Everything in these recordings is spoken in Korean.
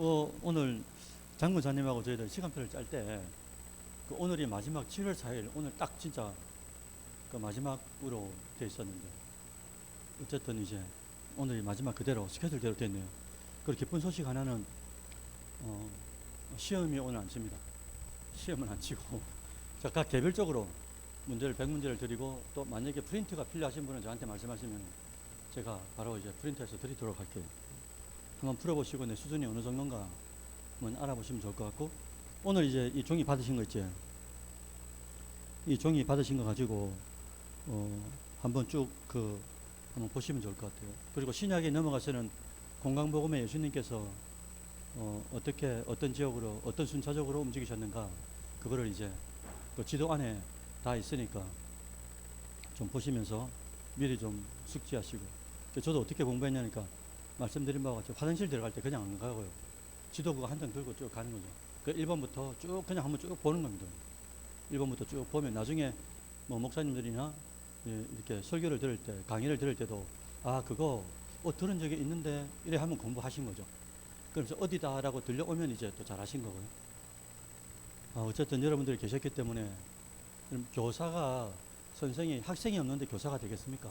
오늘 장군사님하고 저희들 시간표를 짤 때, 오늘이 마지막 7월 4일, 오늘 딱 진짜 그 마지막으로 돼 있었는데, 어쨌든 이제 오늘이 마지막 그대로 스케줄대로 됐네요. 그리고 기쁜 소식 하나는, 시험이 오늘 안 칩니다. 시험은 안 치고, 각 개별적으로 문제를, 100문제를 드리고, 또 만약에 프린트가 필요하신 분은 저한테 말씀하시면 제가 바로 이제 프린트해서 드리도록 할게요. 한번 풀어보시고 내 수준이 어느 정도인가 한번 알아보시면 좋을 것 같고, 오늘 이제 이 종이 받으신 거 있지? 이 종이 받으신 거 가지고 한번 쭉 한번 보시면 좋을 것 같아요. 그리고 신약에 넘어가서는 공강복음의 예수님께서 어떻게 어떤 지역으로 어떤 순차적으로 움직이셨는가, 그거를 이제 그 지도 안에 다 있으니까 좀 보시면서 미리 좀 숙지하시고. 저도 어떻게 공부했냐니까 말씀드린 바와 같이 화장실 들어갈 때 그냥 안 가고요. 지도 그거 한 장 들고 쭉 가는 거죠. 그 1번부터 쭉 그냥 한번 쭉 보는 겁니다. 1번부터 쭉 보면 나중에 뭐 목사님들이나 이렇게 설교를 들을 때, 강의를 들을 때도 그거 들은 적이 있는데 이래 하면 공부하신 거죠. 그러면서 어디다라고 들려오면 이제 또 잘하신 거고요. 어쨌든 여러분들이 계셨기 때문에, 그럼 교사가 선생이 학생이 없는데 교사가 되겠습니까?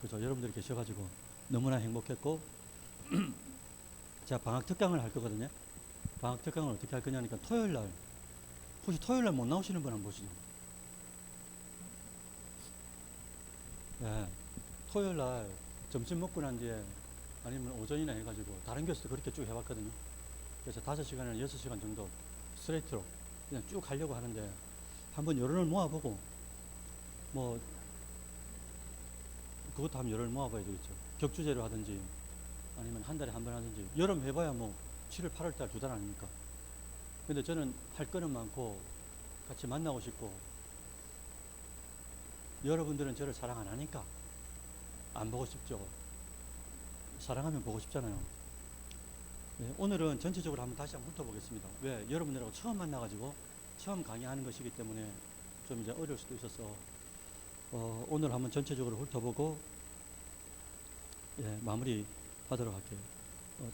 그죠? 여러분들이 계셔가지고 너무나 행복했고, 제가 방학 특강을 할 거거든요. 방학 특강을 어떻게 할 거냐니까, 토요일 날, 혹시 토요일 날 못 나오시는 분 한번 보시죠. 네, 토요일 날 점심 먹고 난 뒤에 아니면 오전이나 해가지고 다른 교수도 그렇게 쭉 해봤거든요. 그래서 5시간이나 6시간 정도 스트레이트로 그냥 쭉 하려고 하는데, 한번 여론을 모아보고, 뭐 그것도 한번 여론을 모아봐야 되겠죠. 격주제로 하든지 아니면 한 달에 한 번 하든지. 여름 해봐야 뭐 7월 8월 달 2달 아닙니까? 근데 저는 할 거는 많고 같이 만나고 싶고, 여러분들은 저를 사랑 안 하니까 안 보고 싶죠. 사랑하면 보고 싶잖아요. 네, 오늘은 전체적으로 한번 다시 한번 훑어보겠습니다. 왜? 여러분들하고 처음 만나가지고 처음 강의하는 것이기 때문에 좀 이제 어려울 수도 있어서 오늘 한번 전체적으로 훑어보고 마무리 하도록 할게요.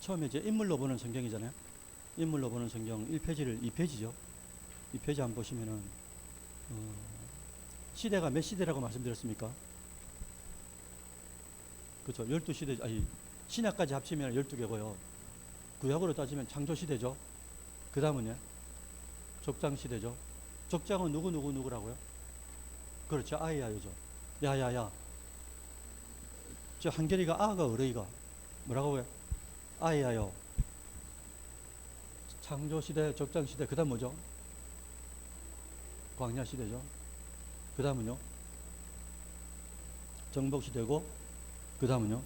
처음에 이제 인물로 보는 성경이잖아요. 인물로 보는 성경 1페이지를 2페이지죠. 2페이지 한번 보시면은 시대가 몇 시대라고 말씀드렸습니까? 그렇죠. 12시대, 아니 신약까지 합치면 12개고요. 구약으로 따지면 창조시대죠. 그 다음은요, 족장시대죠. 족장은 누구라고요? 그렇죠. 아이야요죠. 야야야, 저 한결이가 아가 어르이가 뭐라고요? 아이야요. 창조시대, 족장시대, 그 다음 뭐죠? 광야시대죠. 그 다음은요, 정복시대고, 그 다음은요,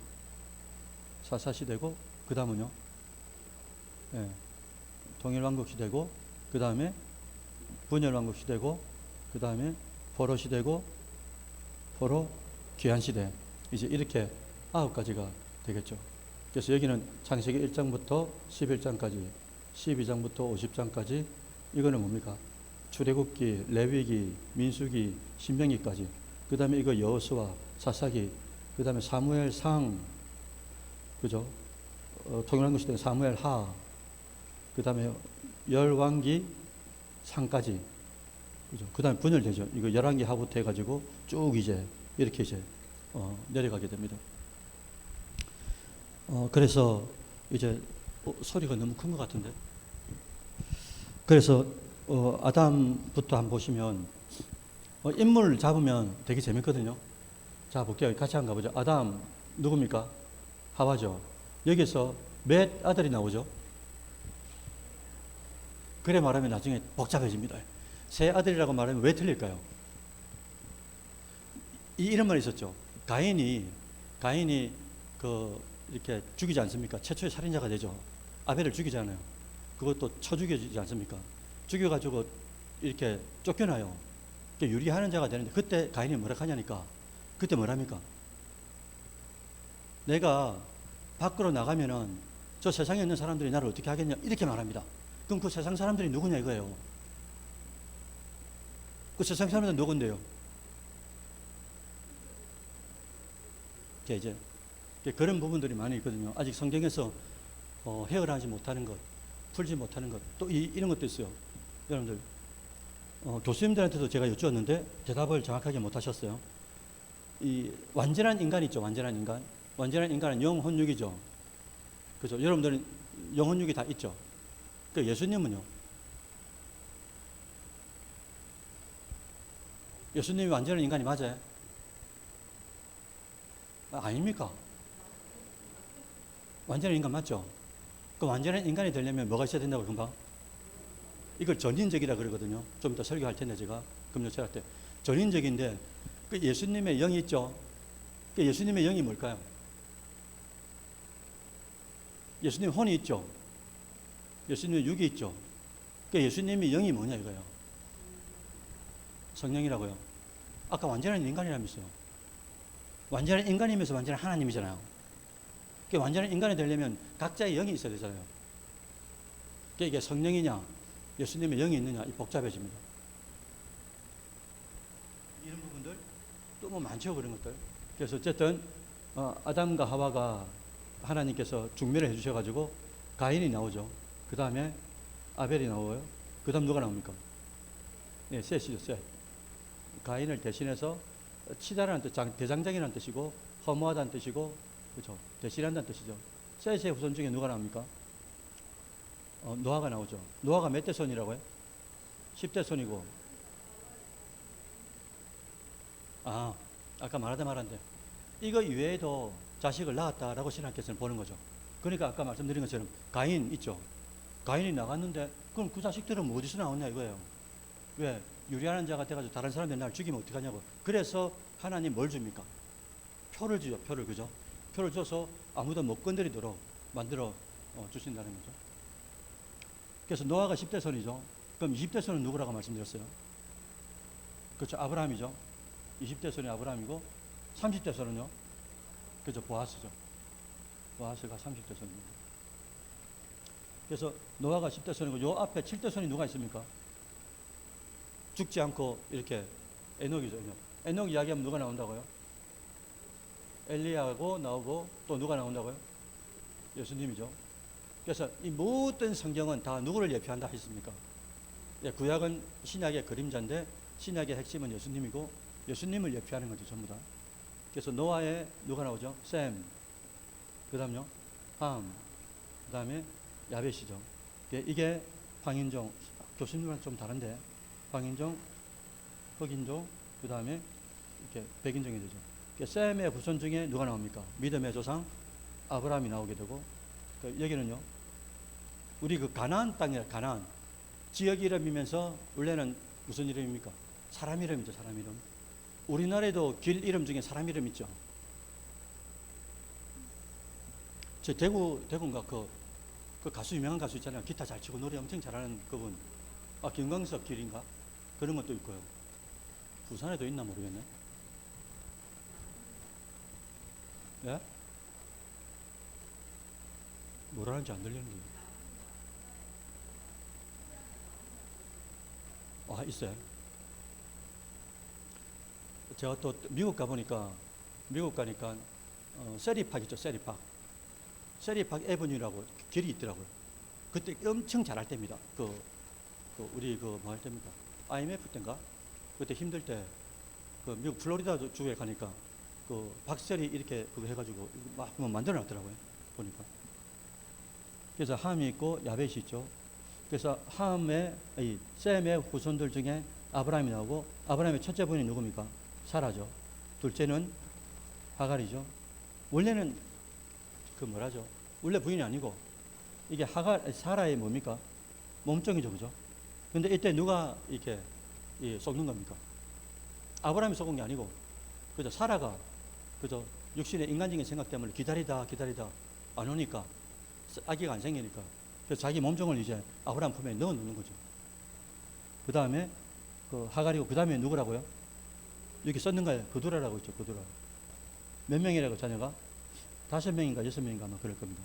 사사시대고, 그 다음은요, 통일왕국시대고, 그 다음에 분열왕국시대고, 그 다음에 포로시대고, 포로 귀환시대. 이제 이렇게 9가지가 되겠죠. 그래서 여기는 창세기 1장부터 11장까지, 12장부터 50장까지, 이거는 뭡니까? 출애굽기, 레위기, 민수기, 신명기까지. 그 다음에 이거 여호수아, 사사기, 그 다음에 사무엘상, 그죠? 통일왕국 시대 사무엘하, 그 다음에 열왕기 상까지, 그죠? 그 다음에 분열되죠. 이거 11개 하부터 해가지고 쭉 이제 이렇게 이제 내려가게 됩니다. 그래서 이제 소리가 너무 큰 것 같은데. 그래서 아담부터 한번 보시면 인물 잡으면 되게 재밌거든요. 자, 볼게요. 같이 한번 가보죠. 아담 누굽니까? 하와죠. 여기서 몇 아들이 나오죠? 그래 말하면 나중에 복잡해집니다. 세 아들이라고 말하면 왜 틀릴까요? 이 이런 말이 있었죠. 가인이 이렇게 죽이지 않습니까? 최초의 살인자가 되죠. 아벨을 죽이잖아요. 그것도 쳐 죽여지지 않습니까? 죽여가지고 이렇게 쫓겨나요. 유리하는 자가 되는데, 그때 가인이 뭐라 하냐니까, 그때 뭐랍니까? 내가 밖으로 나가면은 저 세상에 있는 사람들이 나를 어떻게 하겠냐, 이렇게 말합니다. 그럼 그 세상 사람들이 누구냐 이거예요. 그 세상 사람들은 누군데요? 이제 그런 부분들이 많이 있거든요. 아직 성경에서 해결하지 못하는 것, 풀지 못하는 것. 또 이런 것도 있어요. 여러분들, 교수님들한테도 제가 여쭈었는데 대답을 정확하게 못 하셨어요. 이 완전한 인간 있죠. 완전한 인간. 완전한 인간은 영혼육이죠. 그죠? 여러분들은 영혼육이 다 있죠. 그 예수님은요? 예수님이 완전한 인간이 맞아요? 아닙니까? 완전한 인간 맞죠? 그 완전한 인간이 되려면 뭐가 있어야 된다고 금방? 이걸 전인적이라 그러거든요. 좀 이따 설교할 텐데 제가 금요 철학 때 전인적인데 그 예수님의 영이 있죠. 그 예수님의 영이 뭘까요? 예수님 혼이 있죠. 예수님의 육이 있죠. 그 예수님의 영이 뭐냐 이거예요. 성령이라고요. 아까 완전한 인간이라면서요. 완전한 인간이면서 완전한 하나님이잖아요. 그 완전한 인간이 되려면 각자의 영이 있어야 되잖아요. 이게 성령이냐, 예수님의 영이 있느냐, 이 복잡해집니다. 이런 부분들 또 뭐 많죠 그런 것들. 그래서 어쨌든 아담과 하와가 하나님께서 중매를 해주셔가지고 가인이 나오죠. 그 다음에 아벨이 나오고요. 그 다음 누가 나옵니까? 네, 셋이죠, 셋. 가인을 대신해서 치다라는 뜻, 대장장이라는 뜻이고 허무하다는 뜻이고 그렇죠. 대신한다는 뜻이죠. 셋의 후손 중에 누가 나옵니까? 노아가 나오죠. 노아가 몇 대 손이라고요? 10대 손이고. 아까 말한데 이거 이외에도 자식을 낳았다라고 신학교에서는 보는 거죠. 그러니까 아까 말씀드린 것처럼 가인 있죠. 가인이 나갔는데 그럼 그 자식들은 어디서 나왔냐 이거예요. 왜? 유리하는 자가 돼가지고 다른 사람들 나를 죽이면 어떡하냐고. 그래서 하나님 뭘 줍니까? 표를 주죠. 표를. 그죠? 표를 줘서 아무도 못 건드리도록 만들어 주신다는 거죠. 그래서 노아가 10대 손이죠. 그럼 20대 손은 누구라고 말씀드렸어요? 그렇죠. 아브라함이죠. 20대 손이 아브라함이고 30대 손은요? 그죠. 보아스죠. 보아스가 30대 손입니다. 그래서 노아가 10대 손이고 요 앞에 7대 손이 누가 있습니까? 죽지 않고 이렇게 에녹이죠. 에녹 이야기하면 누가 나온다고요? 엘리야고 나오고 또 누가 나온다고요? 예수님이죠. 그래서 이 모든 성경은 다 누구를 예표한다 했습니까? 구약은 신약의 그림자인데 신약의 핵심은 예수님이고 예수님을 예표하는 거죠. 전부 다. 그래서 노아에 누가 나오죠? 셈. 그 다음요? 함. 그 다음에 야벳이죠. 이게 황인종, 교수님이랑 좀 다른데 황인종, 흑인종, 그 다음에 이렇게 백인종이 되죠. 셈의 후손 중에 누가 나옵니까? 믿음의 조상 아브라함이 나오게 되고 여기는요. 우리 그 가나안 땅이라 가나안 지역 이름이면서 원래는 무슨 이름입니까? 사람 이름이죠. 사람 이름. 우리나라에도 길 이름 중에 사람 이름 있죠. 저 대구인가 그 가수 유명한 가수 있잖아요. 기타 잘 치고 노래 엄청 잘하는 그분. 김광석 길인가? 그런 것도 있고요. 부산에도 있나 모르겠네. 예? 뭐라는지 안 들리는데. 있어요. 제가 또 미국 가보니까, 미국 가니까, 세리팍 있죠, 세리팍. 세리팍 에버뉴라고 길이 있더라고요. 그때 엄청 잘할 때입니다. 우리 뭐 할 때입니까? IMF 때인가? 그때 힘들 때, 미국 플로리다 주에 가니까, 박세리 이렇게 그거 해가지고 막 만들어 놨더라고요. 보니까. 그래서 함이 있고 야벳이 있죠. 그래서 셈의 후손들 중에 아브라함이 나오고 아브라함의 첫째 부인이 누굽니까? 사라죠. 둘째는 하갈이죠. 원래는 원래 부인이 아니고 이게 사라의 뭡니까? 몸종이죠. 그죠? 근데 이때 누가 이렇게 속는 겁니까? 아브라함이 속은 게 아니고 그죠? 사라가 그죠? 육신의 인간적인 생각 때문에 기다리다 안 오니까 아기가 안 생기니까 그래서 자기 몸종을 이제 아브라함 품에 넣어 놓는 거죠. 그 다음에 하갈이고 그 다음에 누구라고요? 여기 썼는 거예요. 그두라라고 있죠. 그두라. 몇 명이라고 자녀가? 5명인가 6명인가 아마 그럴 겁니다.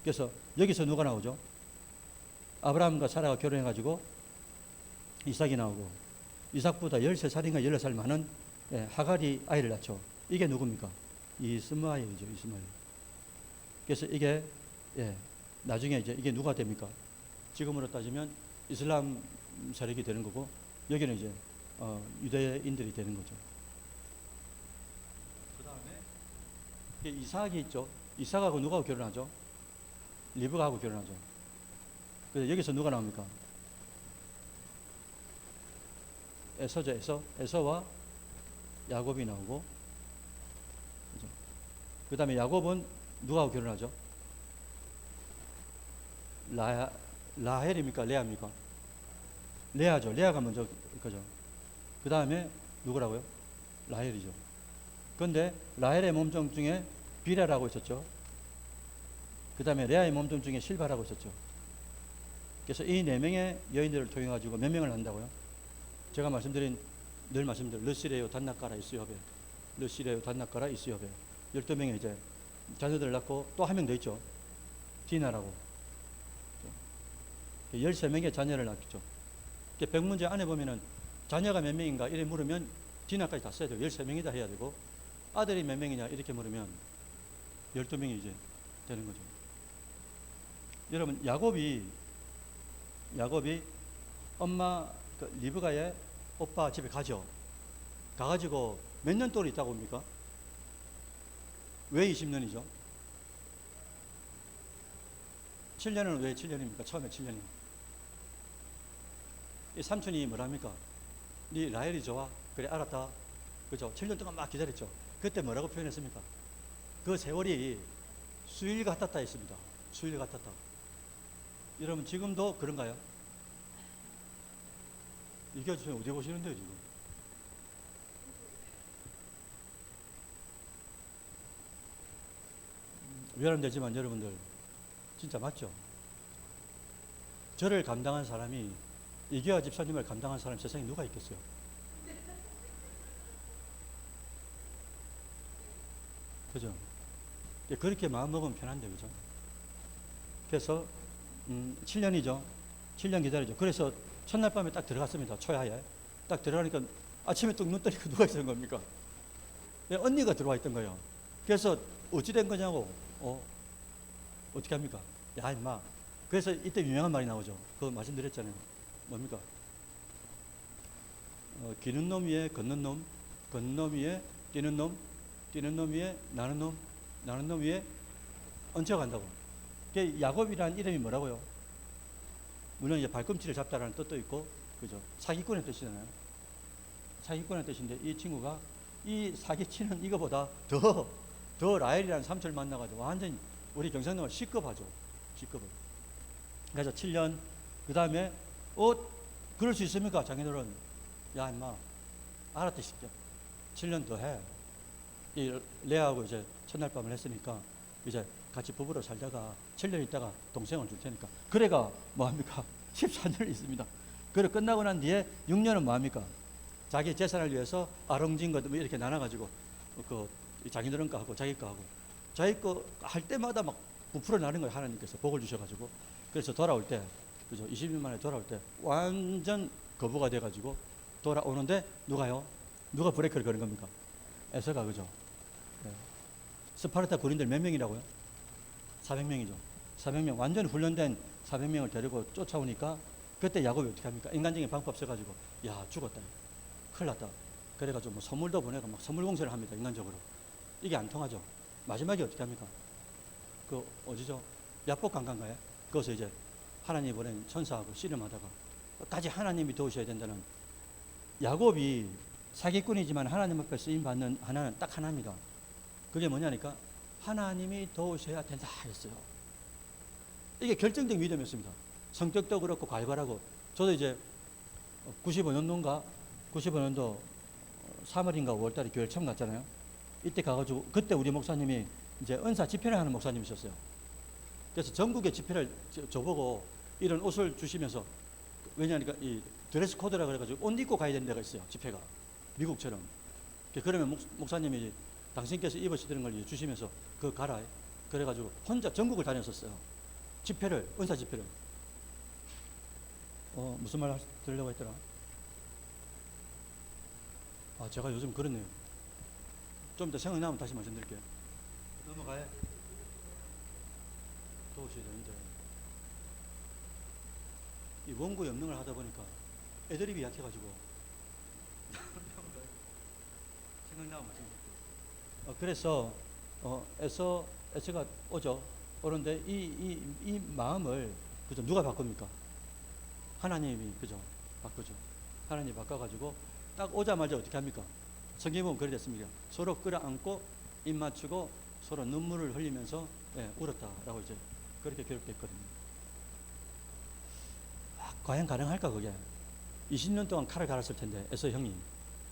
그래서 여기서 누가 나오죠? 아브라함과 사라가 결혼해가지고 이삭이 나오고 이삭보다 13살인가 14살 많은 하갈이 아이를 낳죠. 이게 누굽니까? 이스마엘이죠. 이스마엘. 그래서 이게 나중에 이제 이게 누가 됩니까? 지금으로 따지면 이슬람 세력이 되는 거고, 여기는 이제 유대인들이 되는 거죠. 그 다음에 이삭이 있죠. 이삭하고 누가하고 결혼하죠? 리브가하고 결혼하죠. 그래서 여기서 누가 나옵니까? 에서죠. 에서와 야곱이 나오고, 그죠? 그 다음에 야곱은 누가하고 결혼하죠? 라헬입니까? 레아입니까? 레아죠. 레아가 먼저 그죠. 그 다음에 누구라고요? 라헬이죠. 그런데 라헬의 몸종 중에 비라라고 있었죠. 그 다음에 레아의 몸종 중에 실바라고 있었죠. 그래서 이 네 명의 여인들을 통해 가지고 몇 명을 한다고요? 제가 늘 말씀드린 르시레요 단나까라 이스요베, 르시레요 단나까라 이스요베, 12명의 이제 자녀들을 낳고 또 한 명 더 있죠. 디나라고. 13명의 자녀를 낳겠죠. 백문제 안에 보면은 자녀가 몇 명인가 이렇게 물으면 디나까지 다 써야 돼요. 13명이다 해야 되고, 아들이 몇 명이냐 이렇게 물으면 12명이 이제 되는 거죠. 여러분, 야곱이 엄마 리브가의 오빠 집에 가죠. 가가지고 몇 년 동안 있다고 봅니까? 왜 20년이죠? 7년은 왜 7년입니까? 처음에 7년이. 이 삼촌이 뭐랍니까? 네 라헬이 좋아? 그래, 알았다. 그죠? 7년 동안 막 기다렸죠. 그때 뭐라고 표현했습니까? 그 세월이 수일 같았다 했습니다. 수일 같았다. 여러분, 지금도 그런가요? 이겨주세요. 어디 보시는데요, 지금? 외람되지만 여러분들, 진짜 맞죠? 저를 감당한 사람이, 이계화 집사님을 감당한 사람이 세상에 누가 있겠어요? 그죠? 그렇게 마음먹으면 편한데, 그죠? 그래서 7년이죠. 7년 기다리죠. 그래서 첫날 밤에 딱 들어갔습니다. 초야에. 딱 들어가니까 아침에 뚝 눈 뜨니까 누가 있는 겁니까? 언니가 들어와 있던 거예요. 그래서 어찌 된 거냐고. 어떻게 합니까? 야, 임마. 그래서 이때 유명한 말이 나오죠. 그거 말씀드렸잖아요. 뭡니까? 기는 놈 위에 걷는 놈, 걷는 놈 위에 뛰는 놈, 뛰는 놈 위에 나는 놈, 나는 놈 위에 얹혀간다고. 야곱이라는 이름이 뭐라고요? 물론 이제 발꿈치를 잡다라는 뜻도 있고, 그죠? 사기꾼의 뜻이잖아요. 사기꾼의 뜻인데, 이 친구가 이 사기치는 이거보다 더 라헬이라는 삼촌을 만나가지고 완전히 우리 경상도가 시급하죠. 시급을. 그래서 7년, 그 다음에, 그럴 수 있습니까? 장인어른. 야, 임마. 알았다, 시켜. 7년 더 해. 이 레아하고 이제 첫날 밤을 했으니까, 이제 같이 부부로 살다가 7년 있다가 동생을 줄 테니까. 그래가 뭐합니까? 14년을 있습니다. 그래 끝나고 난 뒤에 6년은 뭐합니까? 자기 재산을 위해서 아롱진 것 이렇게 나눠가지고 그 장인어른 거 하고 자기 거 하고 자기 거 할 때마다 막 부풀어 나는 거예요. 하나님께서 복을 주셔가지고. 그래서 돌아올 때, 그죠? 20년 만에 돌아올 때 완전 거부가 돼가지고 돌아오는데 누가요? 누가 브레이크를 거는 겁니까? 에서가, 그죠? 네. 스파르타 군인들 몇 명이라고요? 400명이죠. 400명. 완전 훈련된 400명을 데리고 쫓아오니까 그때 야곱이 어떻게 합니까? 인간적인 방법 써가지고, 야, 죽었다. 큰일 났다. 그래가지고 뭐 선물도 보내고 막 선물 공세를 합니다. 인간적으로. 이게 안 통하죠. 마지막에 어떻게 합니까? 어디죠? 야복 강간가요? 거기서 이제 하나님이 보낸 천사하고 씨름하다가 까지 하나님이 도우셔야 된다는, 야곱이 사기꾼이지만 하나님 앞에 쓰임받는 하나는 딱 하나입니다. 그게 뭐냐니까 하나님이 도우셔야 된다 했어요. 이게 결정적 믿음이었습니다. 성격도 그렇고 괄괄하고. 저도 이제 95년도인가 95년도 3월인가 5월달에 교회를 처음 갔잖아요. 이때 가가지고 그때 우리 목사님이 이제 은사 집회를 하는 목사님이셨어요. 그래서 전국의 집회를 저보고 이런 옷을 주시면서, 왜냐하니까 이 드레스 코드라 그래가지고 옷 입고 가야 되는 데가 있어요. 집회가 미국처럼. 그러면 목사님이 당신께서 입으시던 걸 주시면서 그거 가라. 그래가지고 혼자 전국을 다녔었어요. 집회를, 은사 집회를. 무슨 말 들으려고 했더라? 제가 요즘 그렇네요. 좀 이따 생각나면 다시 말씀드릴게요. 넘어가요. 도우셔야 되는데. 이 원고 염능을 하다 보니까 애드립이 약해가지고 생각나고 말씀드릴게요. 그래서 에서가 오죠. 오는데 이 마음을 그죠 누가 바꿉니까? 하나님이 그죠 바꾸죠. 하나님이 바꿔가지고 딱 오자마자 어떻게 합니까? 성경에 보면 그래 됐습니다. 서로 끌어안고 입 맞추고 서로 눈물을 흘리면서 울었다라고 이제 그렇게 기록됐거든요. 과연 가능할까 그게? 20년 동안 칼을 갈았을 텐데 에서 형이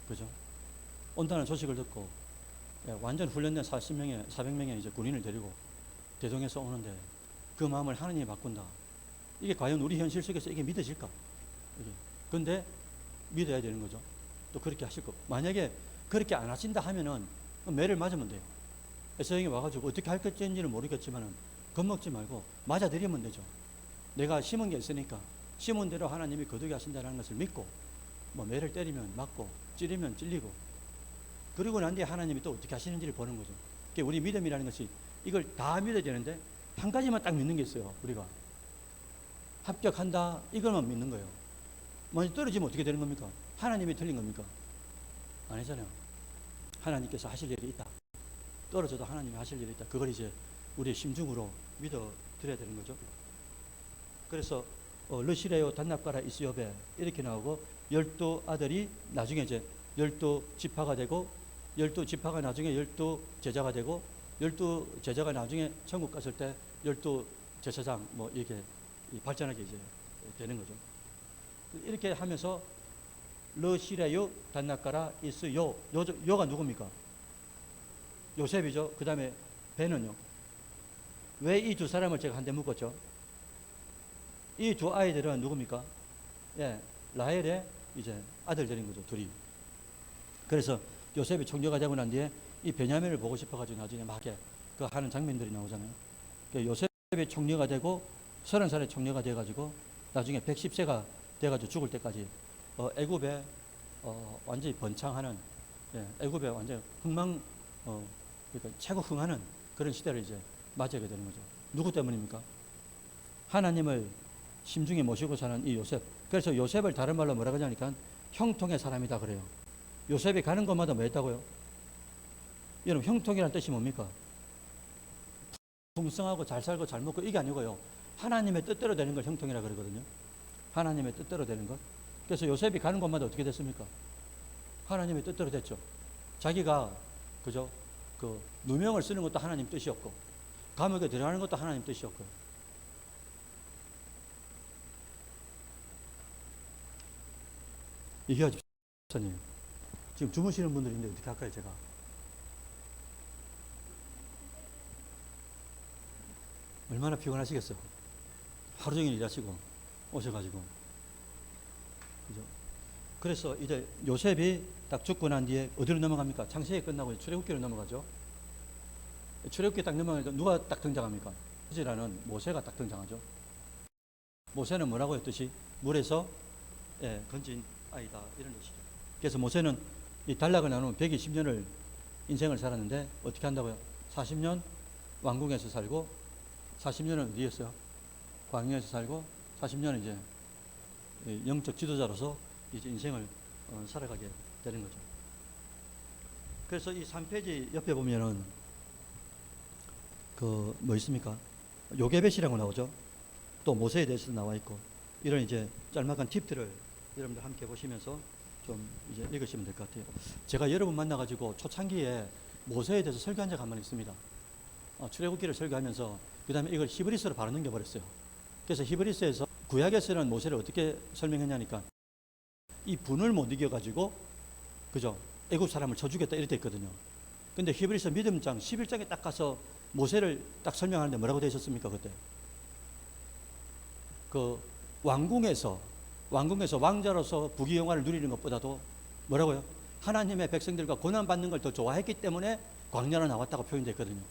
그죠? 온다는 소식을 듣고 완전 훈련된 400명의 이제 군인을 데리고 대동에서 오는데 그 마음을 하나님이 바꾼다. 이게 과연 우리 현실 속에서 이게 믿어질까? 근데 믿어야 되는 거죠. 또 그렇게 하실 거. 만약에 그렇게 안 하신다 하면은 매를 맞으면 돼요. 에서 형이 와가지고 어떻게 할 건지는 모르겠지만은 겁먹지 말고 맞아들이면 되죠. 내가 심은 게 있으니까 심은 대로 하나님이 거두게 하신다는 것을 믿고 뭐 매를 때리면 맞고 찌르면 찔리고 그리고 난 뒤에 하나님이 또 어떻게 하시는지를 보는 거죠. 그러니까 우리 믿음이라는 것이 이걸 다 믿어야 되는데 한 가지만 딱 믿는 게 있어요. 우리가 합격한다 이것만 믿는 거예요. 만약 떨어지면 어떻게 되는 겁니까? 하나님이 틀린 겁니까? 아니잖아요. 하나님께서 하실 일이 있다. 떨어져도 하나님이 하실 일이 있다. 그걸 이제 우리의 심중으로 믿어 드려야 되는 거죠. 그래서 르시레요 단납가라 이스요베 이렇게 나오고 12아들이 나중에 이제 12지파가 되고 12지파가 나중에 12제자가 되고 12제자가 나중에 천국 갔을 때 12제사장 뭐 이렇게 발전하게 이제 되는 거죠. 이렇게 하면서 르시레요 단납가라 이스요 요가 누굽니까? 요셉이죠. 그 다음에 베는요. 왜 이 두 사람을 제가 한데 묶었죠? 이 두 아이들은 누굽니까? 라헬의 이제 아들들인 거죠. 둘이. 그래서 요셉이 총리가 되고 난 뒤에 이 베냐민을 보고 싶어가지고 나중에 막 그 하는 장면들이 나오잖아요. 요셉이 총리가 되고 30살에 총리가 돼가지고 나중에 110세가 돼가지고 죽을 때까지 애굽에 완전히 번창하는 애굽에 완전 흥망 그러니까 최고 흥하는 그런 시대를 이제 맞이하게 되는 거죠. 누구 때문입니까? 하나님을 심중에 모시고 사는 이 요셉. 그래서 요셉을 다른 말로 뭐라고 하냐니까 형통의 사람이다 그래요. 요셉이 가는 곳마다 뭐 했다고요? 여러분 형통이라는 뜻이 뭡니까? 풍성하고 잘 살고 잘 먹고 이게 아니고요. 하나님의 뜻대로 되는 걸 형통이라 그러거든요. 하나님의 뜻대로 되는 것. 그래서 요셉이 가는 곳마다 어떻게 됐습니까? 하나님의 뜻대로 됐죠. 자기가 그죠? 그 누명을 쓰는 것도 하나님 뜻이었고 감옥에 들어가는 것도 하나님 뜻이었고 이겨야죠. 지금 주무시는 분들인데 어떻게 할까요 제가? 얼마나 피곤하시겠어요. 하루 종일 일하시고 오셔가지고 그죠? 그래서 이제 요셉이 딱 죽고 난 뒤에 어디로 넘어갑니까? 창세기 끝나고 출애굽기로 넘어가죠. 출애굽기 딱 넘어가니까 누가 딱 등장합니까? 이제라는 모세가 딱 등장하죠. 모세는 뭐라고 했듯이 물에서 건진 아이다 이런 뜻이죠. 그래서 모세는 이 단락을 나누면 120년을 인생을 살았는데 어떻게 한다고요? 40년 왕궁에서 살고 40년은 어디였어요? 광야에서 살고 40년은 이제 영적 지도자로서 이제 인생을 살아가게 되는 거죠. 그래서 이 3페이지 옆에 보면은 그 뭐 있습니까? 요게벳이라고 나오죠. 또 모세에 대해서 나와 있고 이런 이제 짤막한 팁들을 여러분들 함께 보시면서 좀 이제 읽으시면 될 것 같아요. 제가 여러분 만나가지고 초창기에 모세에 대해서 설교한 적 한 번 있습니다. 출애굽기를 설교하면서 그 다음에 이걸 히브리서로 바로 넘겨버렸어요. 그래서 히브리서에서 구약에서는 모세를 어떻게 설명했냐니까 이 분을 못 이겨가지고 그죠? 애굽 사람을 쳐 죽였다 이렇게 있거든요. 근데 히브리서 믿음장 11장에 딱 가서 모세를 딱 설명하는데 뭐라고 되어 있었습니까 그때? 그 왕궁에서 왕자로서 부귀영화를 누리는 것보다도 뭐라고요? 하나님의 백성들과 고난받는 걸 더 좋아했기 때문에 광야로 나왔다고 표현됐거든요.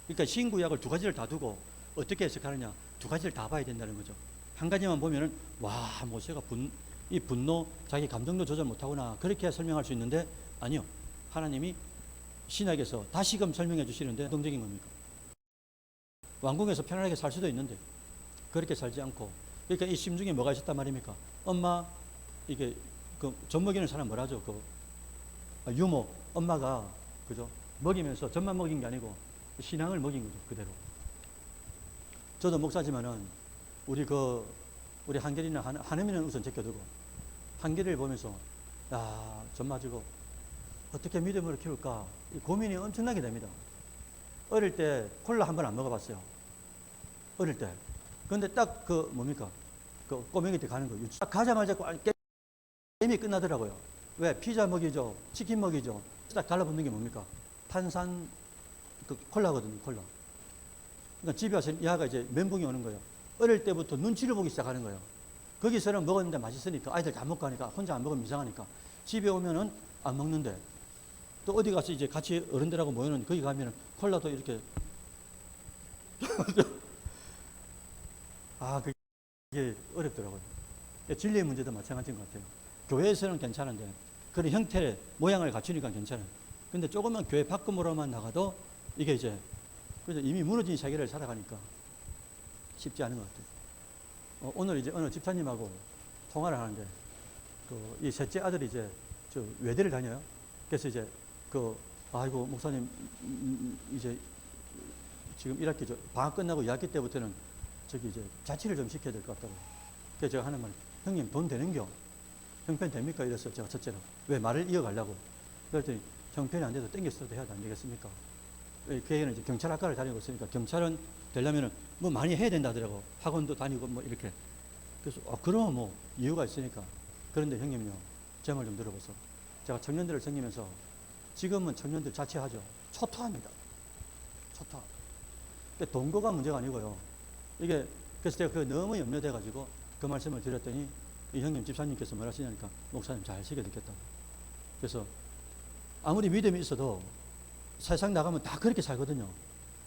그러니까 신구약을 두 가지를 다 두고 어떻게 해석하느냐? 두 가지를 다 봐야 된다는 거죠. 한 가지만 보면은 와 모세가 이 분노 자기 감정도 조절 못하구나 그렇게 설명할 수 있는데 아니요. 하나님이 신약에서 다시금 설명해 주시는데 동적인 겁니까? 왕궁에서 편안하게 살 수도 있는데 그렇게 살지 않고 그러니까 이 심중에 뭐가 있었단 말입니까? 엄마, 이게 그 젖 먹이는 사람 뭐라죠? 유모, 엄마가 그죠? 먹이면서 젖만 먹인 게 아니고 신앙을 먹인 거죠, 그대로. 저도 목사지만은 우리 한결이나 한음이는 우선 제껴두고 한결이를 보면서 젖 맞고 어떻게 믿음으로 키울까 고민이 엄청나게 됩니다. 어릴 때 콜라 한 번 안 먹어봤어요. 어릴 때. 근데 딱 뭡니까? 꼬맹이 때 가는 거예요. 딱 가자마자 게임이 끝나더라고요. 왜? 피자 먹이죠. 치킨 먹이죠. 딱 달라붙는 게 뭡니까? 탄산 콜라거든요. 콜라. 그러니까 집에 와서 야가 이제 멘붕이 오는 거예요. 어릴 때부터 눈치를 보기 시작하는 거예요. 거기서는 먹었는데 맛있으니까 아이들 다 먹고 하니까 혼자 안 먹으면 이상하니까 집에 오면은 안 먹는데 또 어디 가서 이제 같이 어른들하고 모여는 거기 가면은 콜라도 이렇게 그게 어렵더라고요. 진리의 문제도 마찬가지인 것 같아요. 교회에서는 괜찮은데 그런 형태의 모양을 갖추니까 괜찮아요. 근데 조금만 교회 밖으로만 나가도 이게 이제 이미 무너진 세계를 살아가니까 쉽지 않은 것 같아요. 오늘 이제 어느 집사님하고 통화를 하는데 이 셋째 아들이 이제 저 외대를 다녀요. 그래서 이제 아이고 목사님 이제 지금 1학기 방학 끝나고 2학기 때부터는 저기 이제 자취를 좀 시켜야 될 것 같다고. 그래서 제가 하는 말, 형님 돈 되는겨? 형편 됩니까? 이랬어요. 제가 첫째로. 왜 말을 이어가려고. 그랬더니 형편이 안 돼도 땡겼어도 해야 안 되겠습니까? 그 애는 이제 경찰학과를 다니고 있으니까 경찰은 되려면은 뭐 많이 해야 된다 하더라고. 학원도 다니고 뭐 이렇게. 그래서 그러면 뭐 이유가 있으니까. 그런데 형님요, 제 말 좀 들어보세요. 제가 청년들을 섬기면서 지금은 청년들 자취하죠. 초토합니다. 초토. 그러니까 동거가 문제가 아니고요. 이게 그래서 제가 너무 염려돼가지고 그 말씀을 드렸더니 이 형님 집사님께서 뭐라 하시냐니까 목사님 잘 시켜 듣겠다고. 그래서 아무리 믿음이 있어도 세상 나가면 다 그렇게 살거든요.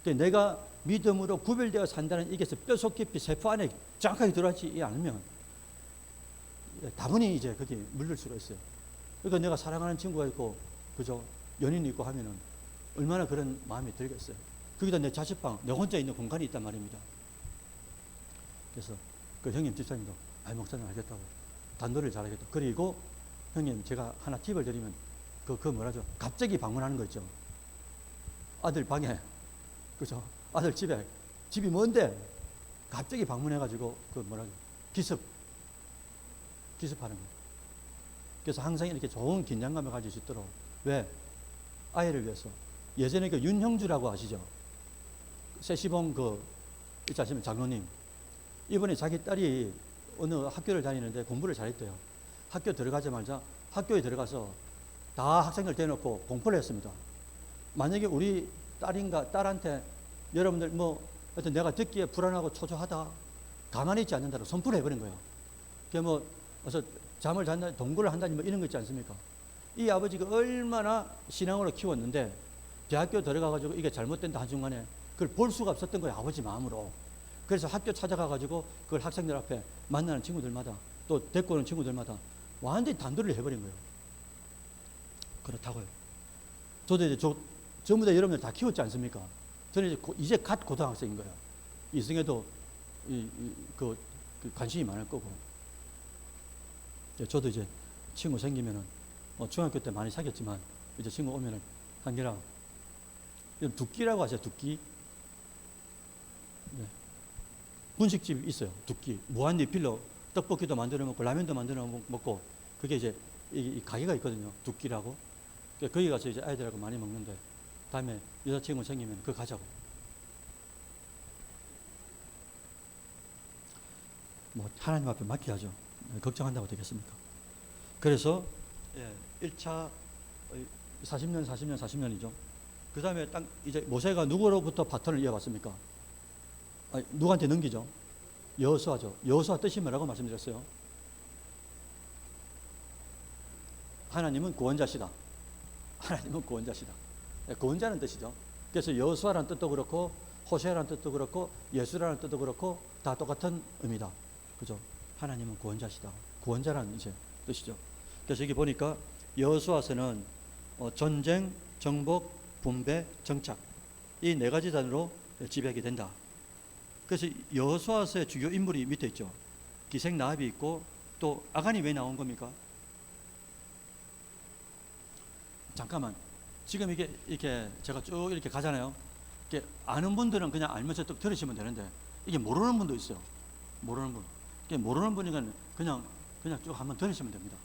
근데 내가 믿음으로 구별되어 산다는 이게 뼈속 깊이 세포 안에 정확하게 들어가지 않으면 다분히 이제 거기에 물들 수가 있어요. 그러니까 내가 사랑하는 친구가 있고 그죠? 연인이 있고 하면은 얼마나 그런 마음이 들겠어요. 거기다 내 자취방, 내 혼자 있는 공간이 있단 말입니다. 그래서 그 형님 집사님도 목사님 알겠다고 단도를 잘하겠다. 그리고 형님 제가 하나 팁을 드리면 뭐라죠? 갑자기 방문하는 거 있죠. 아들 방에 그죠? 아들 집이 먼데 갑자기 방문해가지고 기습하는 거. 그래서 항상 이렇게 좋은 긴장감을 가질 수 있도록. 왜? 아이를 위해서. 예전에 윤형주라고 아시죠? 세시봉 있지 않습니까? 장로님. 이번에 자기 딸이 어느 학교를 다니는데 공부를 잘했대요. 학교 들어가자마자 학교에 들어가서 다 학생들 대놓고 공포를 했습니다. 만약에 우리 딸한테 여러분들 하여튼 내가 듣기에 불안하고 초조하다. 가만히 있지 않는다고 선포를 해버린 거예요. 그게 어서 잠을 잔다, 동거를 한다니 이런 거 있지 않습니까? 이 아버지가 얼마나 신앙으로 키웠는데 대학교 들어가가지고 이게 잘못된다 한순간에 그걸 볼 수가 없었던 거예요. 아버지 마음으로. 그래서 학교 찾아가가지고 그걸 학생들 앞에 만나는 친구들마다 또 데리고 오는 친구들마다 완전히 단도리를 해버린 거예요. 그렇다고요. 저도 이제 전부 다 여러분들 다 키웠지 않습니까? 저는 이제 갓 고등학생인 거예요. 이승에도 관심이 많을 거고. 저도 이제 친구 생기면은 중학교 때 많이 사귀었지만 이제 친구 오면은 한결아 두끼라고 하세요. 두끼. 네. 분식집이 있어요. 두끼. 무한리필로 떡볶이도 만들어 먹고 라면도 만들어 먹고 그게 이제 이 가게가 있거든요. 두끼라고. 거기 가서 이제 아이들하고 많이 먹는데 다음에 여자친구 생기면 그거 가자고. 하나님 앞에 맡겨야죠. 걱정한다고 되겠습니까? 그래서 1차 40년이죠. 그 다음에 딱 이제 모세가 누구로부터 바톤을 이어받습니까? 누구한테 넘기죠? 여호수아죠. 여호수아 뜻이 뭐라고 말씀드렸어요? 하나님은 구원자시다. 하나님은 구원자시다. 구원자는 뜻이죠. 그래서 여호수아라는 뜻도 그렇고 호세아라는 뜻도 그렇고 예수라는 뜻도 그렇고 다 똑같은 의미다. 그죠? 하나님은 구원자시다. 구원자라는 이제 뜻이죠. 그래서 여기 보니까 여호수아서는 전쟁, 정복, 분배, 정착 이 네 가지 단어로 지배하게 된다. 그래서 여호수아서의 주요 인물이 밑에 있죠. 기생나합이 있고 또 아간이 왜 나온 겁니까? 잠깐만, 지금 이게 제가 쭉 이렇게 가잖아요. 이게 아는 분들은 그냥 알면서 또 들으시면 되는데 이게 모르는 분도 있어요. 모르는 분. 이게 모르는 분이면 그냥 쭉 한번 들으시면 됩니다.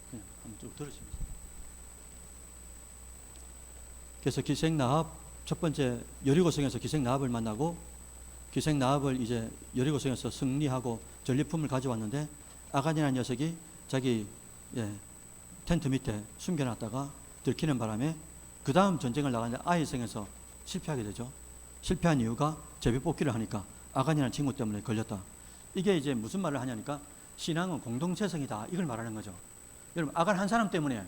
그냥 한번 쭉 들으시면 돼요. 그래서 기생나합 첫 번째 여리고성에서 기생나합을 만나고 기생나합을 이제 여리고성에서 승리하고 전리품을 가져왔는데 아간이라는 녀석이 자기 텐트 밑에 숨겨놨다가 들키는 바람에 그 다음 전쟁을 나가는데 아이성에서 실패하게 되죠. 실패한 이유가 제비뽑기를 하니까 아간이라는 친구 때문에 걸렸다. 이게 이제 무슨 말을 하냐니까 신앙은 공동체성이다 이걸 말하는 거죠. 여러분 아간 한 사람 때문에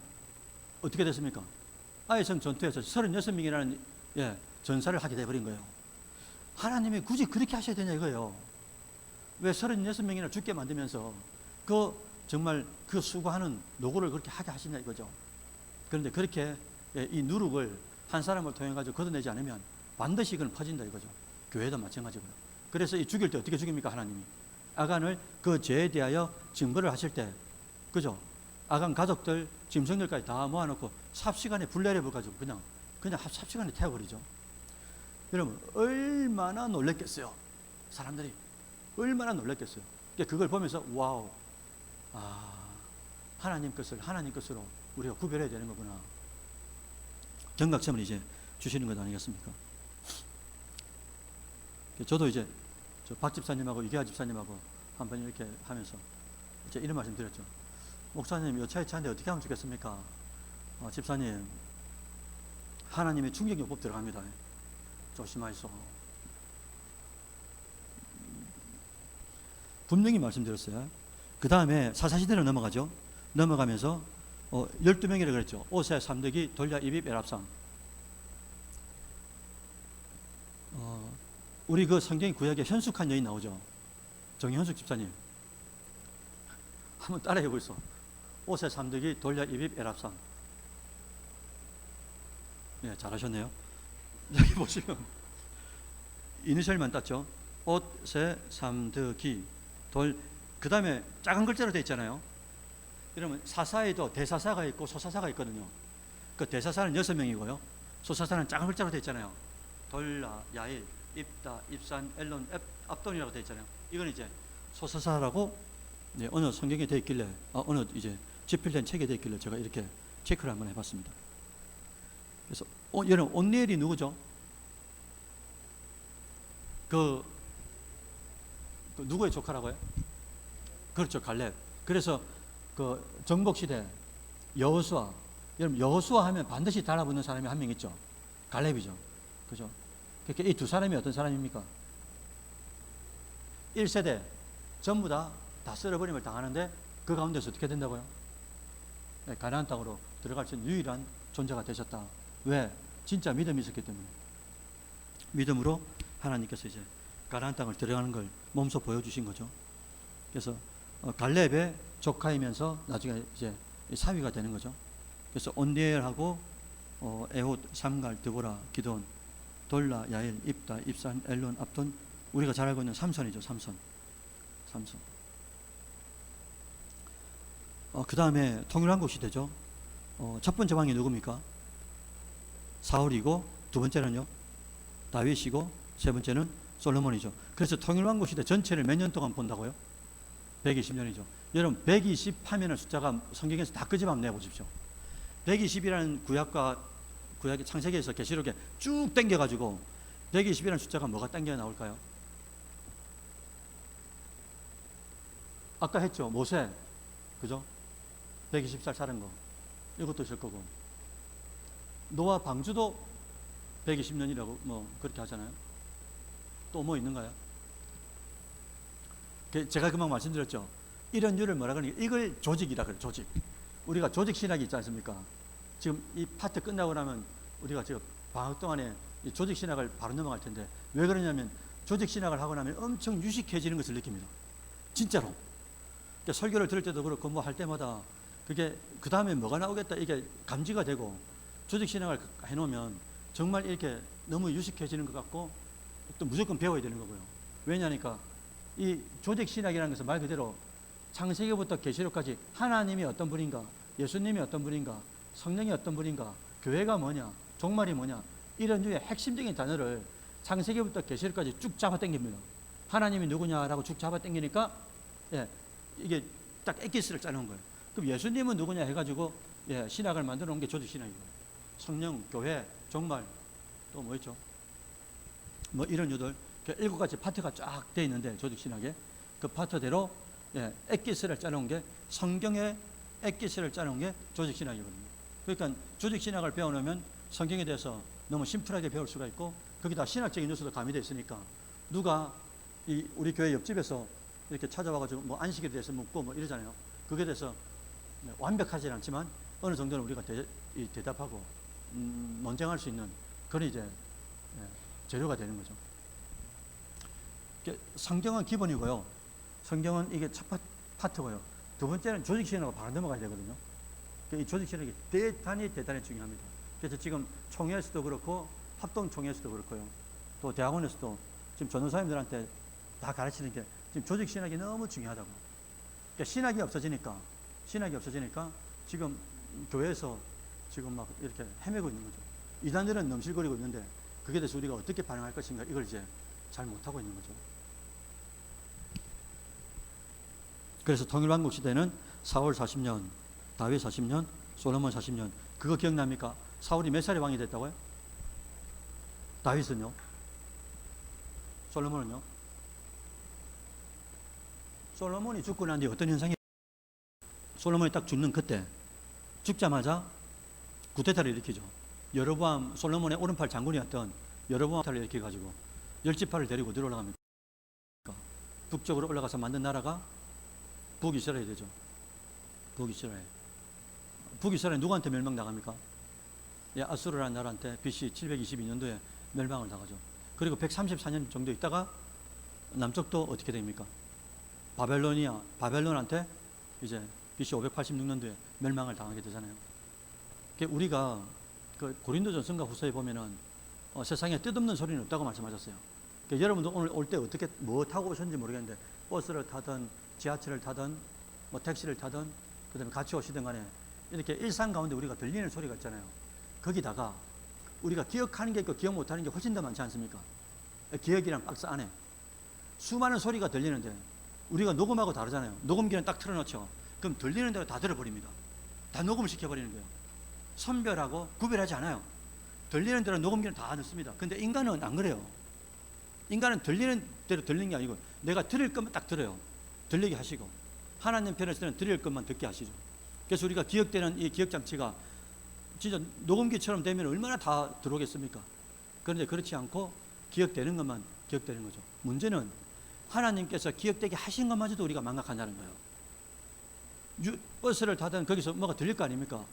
어떻게 됐습니까? 아이성 전투에서 36명이라는 전사를 하게 돼버린 거예요. 하나님이 굳이 그렇게 하셔야 되냐 이거예요. 왜 36명이나 죽게 만들면서 정말 그 수고하는 노고를 그렇게 하게 하시냐 이거죠. 그런데 그렇게 이 누룩을 한 사람을 통해 가지고 걷어내지 않으면 반드시 그건 퍼진다 이거죠. 교회도 마찬가지고요. 그래서 이 죽일 때 어떻게 죽입니까? 하나님이 아간을 그 죄에 대하여 징벌을 하실 때, 그죠? 아간 가족들, 짐승들까지 다 모아놓고 삽시간에 불 내려버가지고 그냥 삽시간에 태워버리죠. 여러분 얼마나 놀랬겠어요. 사람들이 얼마나 놀랬겠어요. 그걸 보면서 와우, 하나님 것으로 우리가 구별해야 되는 거구나. 경각심을 이제 주시는 것 아니겠습니까? 저도 이제 박 집사님하고 이계하 집사님하고 한번 이렇게 하면서 이제 이런 말씀 드렸죠. 목사님 여차에 차인데 어떻게 하면 좋겠습니까? 집사님 하나님의 충격요법 들어갑니다. 조심하시오. 분명히 말씀드렸어요. 그 다음에 사사시대로 넘어가죠. 넘어가면서 12명이라고 그랬죠. 오세, 삼득이, 돌야, 이빕, 엘압상. 우리 그 성경 구약에 현숙한 여인 나오죠. 정현숙 집사님. 한번 따라해 보이소. 오세, 삼득이, 돌야, 이빕, 엘압상. 네, 잘하셨네요. 여기 보시면 이니셜만 땄죠. 오세, 삼득이, 돌. 그 다음에 작은 글자로 되어 있잖아요. 그러면 사사에도 대사사가 있고 소사사가 있거든요. 그 대사사는 6명이고요. 소사사는 작은 글자로 되어 있잖아요. 돌라, 야일, 입다, 입산, 엘론, 압돈이라고 되어 있잖아요. 이건 이제 소사사라고 어느 성경에 되어 있길래, 어느 이제 집필된 책에 되어 있길래 제가 이렇게 체크를 한번 해봤습니다. 그래서 여러분 온니엘이 누구죠? 그 누구의 조카라고요? 그렇죠, 갈렙. 그래서 그 정복시대 여호수아, 여러분 여호수아 하면 반드시 달라붙는 사람이 한 명 있죠. 갈렙이죠. 그죠? 그러니까 이 두 사람이 어떤 사람입니까? 1세대 전부 다 쓸어버림을 당하는데 그 가운데서 어떻게 된다고요? 가나안 땅으로 들어갈 수 있는 유일한 존재가 되셨다. 왜? 진짜 믿음이 있었기 때문에. 믿음으로 하나님께서 이제 가나안 땅을 들어가는 걸 몸소 보여주신 거죠. 그래서 갈렙의 조카이면서 나중에 이제 사위가 되는 거죠. 그래서 온니엘하고 에훗, 삼갈, 드보라, 기돈, 돌라, 야일, 입다, 입산, 엘론, 압돈, 우리가 잘 알고 있는 삼손이죠. 삼손. 그 다음에 통일왕국 시대죠. 첫 번째 왕이 누굽니까? 사울이고 두 번째는요 다윗이고 세 번째는 솔로몬이죠. 그래서 통일왕국 시대 전체를 몇 년 동안 본다고요? 120년이죠. 여러분 120 하면은 숫자가 성경에서 다 끄집어내 내보십시오. 120이라는 구약의 창세기에서 계시록에 쭉 당겨가지고 120이라는 숫자가 뭐가 당겨 나올까요? 아까 했죠. 모세, 그죠? 120살 사는 거 이것도 있을 거고, 노아 방주도 120년이라고 뭐 그렇게 하잖아요. 또 뭐 있는가요? 제가 금방 말씀드렸죠. 이런 류를 뭐라 그러니까 이걸 조직이라 그래요. 조직. 우리가 조직 신학이 있지 않습니까? 지금 이 파트 끝나고 나면 우리가 지금 방학 동안에 이 조직 신학을 바로 넘어갈 텐데, 왜 그러냐면 조직 신학을 하고 나면 엄청 유식해지는 것을 느낍니다. 진짜로. 그러니까 설교를 들을 때도 그렇고 뭐 할 때마다 그게 그 다음에 뭐가 나오겠다 이게 감지가 되고, 조직 신학을 해놓으면 정말 이렇게 너무 유식해지는 것 같고 또 무조건 배워야 되는 거고요. 왜냐니까 이 조직 신학이라는 것은 말 그대로 창세기부터 계시록까지 하나님이 어떤 분인가, 예수님이 어떤 분인가, 성령이 어떤 분인가, 교회가 뭐냐, 종말이 뭐냐, 이런 류의 핵심적인 단어를 창세기부터 계시록까지 쭉 잡아당깁니다. 하나님이 누구냐라고 쭉 잡아당기니까 이게 딱 엑기스를 짜는 거예요. 그럼 예수님은 누구냐 해가지고 신학을 만들어 놓은 게 조직신학이고, 성령, 교회, 종말, 또 뭐 있죠? 뭐 이런 유들 7가지 파트가 쫙 되어 있는데, 조직신학에 그 파트대로 엑기스를 짜놓은 게, 성경의 엑기스를 짜놓은 게 조직신학이거든요. 그러니까 조직신학을 배워놓으면 성경에 대해서 너무 심플하게 배울 수가 있고, 거기다 신학적인 요소도 가미되어 있으니까 누가 우리 교회 옆집에서 이렇게 찾아와가지고 뭐 안식에 대해서 묻고 뭐 이러잖아요. 그게 대해서 완벽하지 않지만 어느 정도는 우리가 대답하고 논쟁할 수 있는 그런 이제 재료가 되는 거죠. 성경은 기본이고요. 성경은 이게 첫 파트고요. 두 번째는 조직신학으로 바로 넘어가야 되거든요. 이 조직신학이 대단히 중요합니다. 그래서 지금 총회에서도 그렇고 합동총회에서도 그렇고요. 또 대학원에서도 지금 전도사님들한테 다 가르치는 게 지금 조직신학이 너무 중요하다고. 그러니까 신학이 없어지니까 지금 교회에서 지금 막 이렇게 헤매고 있는 거죠. 이단들은 넘실거리고 있는데 그게 대해서 우리가 어떻게 반응할 것인가, 이걸 이제 잘 못하고 있는 거죠. 그래서 통일왕국 시대는 사울 40년, 다윗 40년, 솔로몬 40년. 그거 기억납니까? 사울이 몇 살에 왕이 됐다고요? 다윗은요? 솔로몬은요? 솔로몬이 죽고 난 뒤에 어떤 현상이, 솔로몬이 딱 죽는 그때, 죽자마자 구테타를 일으키죠. 여로보암, 솔로몬의 오른팔 장군이었던 여로보암을 일으켜가지고 열지파를 데리고 어디로 올라갑니까? 북쪽으로 올라가서 만든 나라가 북이스라엘이 되죠. 북이스라엘 누구한테 멸망당합니까? 아수르라는 나라한테 BC 722년도에 멸망을 당하죠. 그리고 134년 정도 있다가 남쪽도 어떻게 됩니까? 바벨론한테 이제 BC 586년도에 멸망을 당하게 되잖아요. 우리가 그 고린도전서인가 후서에 보면은 세상에 뜻없는 소리는 없다고 말씀하셨어요. 여러분도 오늘 올 때 어떻게 뭐 타고 오셨는지 모르겠는데, 버스를 타든 지하철을 타든 뭐 택시를 타든 그다음에 같이 오시든 간에 이렇게 일상 가운데 우리가 들리는 소리가 있잖아요. 거기다가 우리가 기억하는 게 있고 기억 못하는 게 훨씬 더 많지 않습니까? 기억이란 박스 안에 수많은 소리가 들리는데 우리가 녹음하고 다르잖아요. 녹음기는 딱 틀어놓죠. 그럼 들리는 대로 다 들어버립니다. 다 녹음을 시켜버리는 거예요. 선별하고 구별하지 않아요. 들리는 대로 녹음기는 다 넣습니다. 근데 인간은 안 그래요. 인간은 들리는 대로 들리는 게 아니고 내가 들을 것만 딱 들어요. 들리게 하시고, 하나님 편에서는 들릴 것만 듣게 하시죠. 그래서 우리가 기억되는 이 기억장치가 진짜 녹음기처럼 되면 얼마나 다 들어오겠습니까? 그런데 그렇지 않고 기억되는 것만 기억되는 거죠. 문제는 하나님께서 기억되게 하신 것마저도 우리가 망각한다는 거예요. 버스를 타든 거기서 뭐가 들릴 거 아닙니까?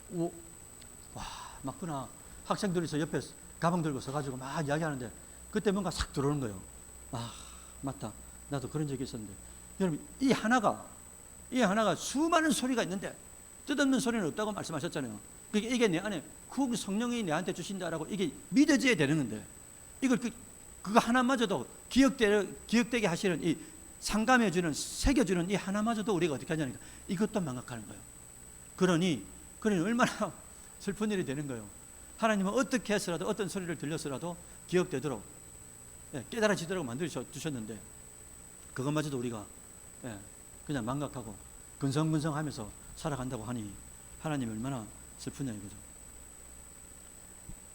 와, 맞구나. 학생들이서 옆에 가방 들고 서가지고 막 이야기하는데 그때 뭔가 싹 들어오는 거예요. 아, 맞다. 나도 그런 적이 있었는데. 여러분, 이 하나가 수많은 소리가 있는데 뜻없는 소리는 없다고 말씀하셨잖아요. 그러니까 이게 내 안에 그 성령이 내한테 주신다라고 이게 믿어져야 되는 건데, 이걸 그거 하나마저도 기억되게 하시는 이 상감해주는, 새겨주는 이 하나마저도 우리가 어떻게 하냐니까 이것도 망각하는 거예요. 그러니 얼마나 슬픈 일이 되는 거예요. 하나님은 어떻게 해서라도 어떤 소리를 들려서라도 기억되도록 깨달아지도록 만들어주셨는데 그것마저도 우리가 그냥 망각하고 근성근성하면서 살아간다고 하니 하나님이 얼마나 슬프냐 이거죠.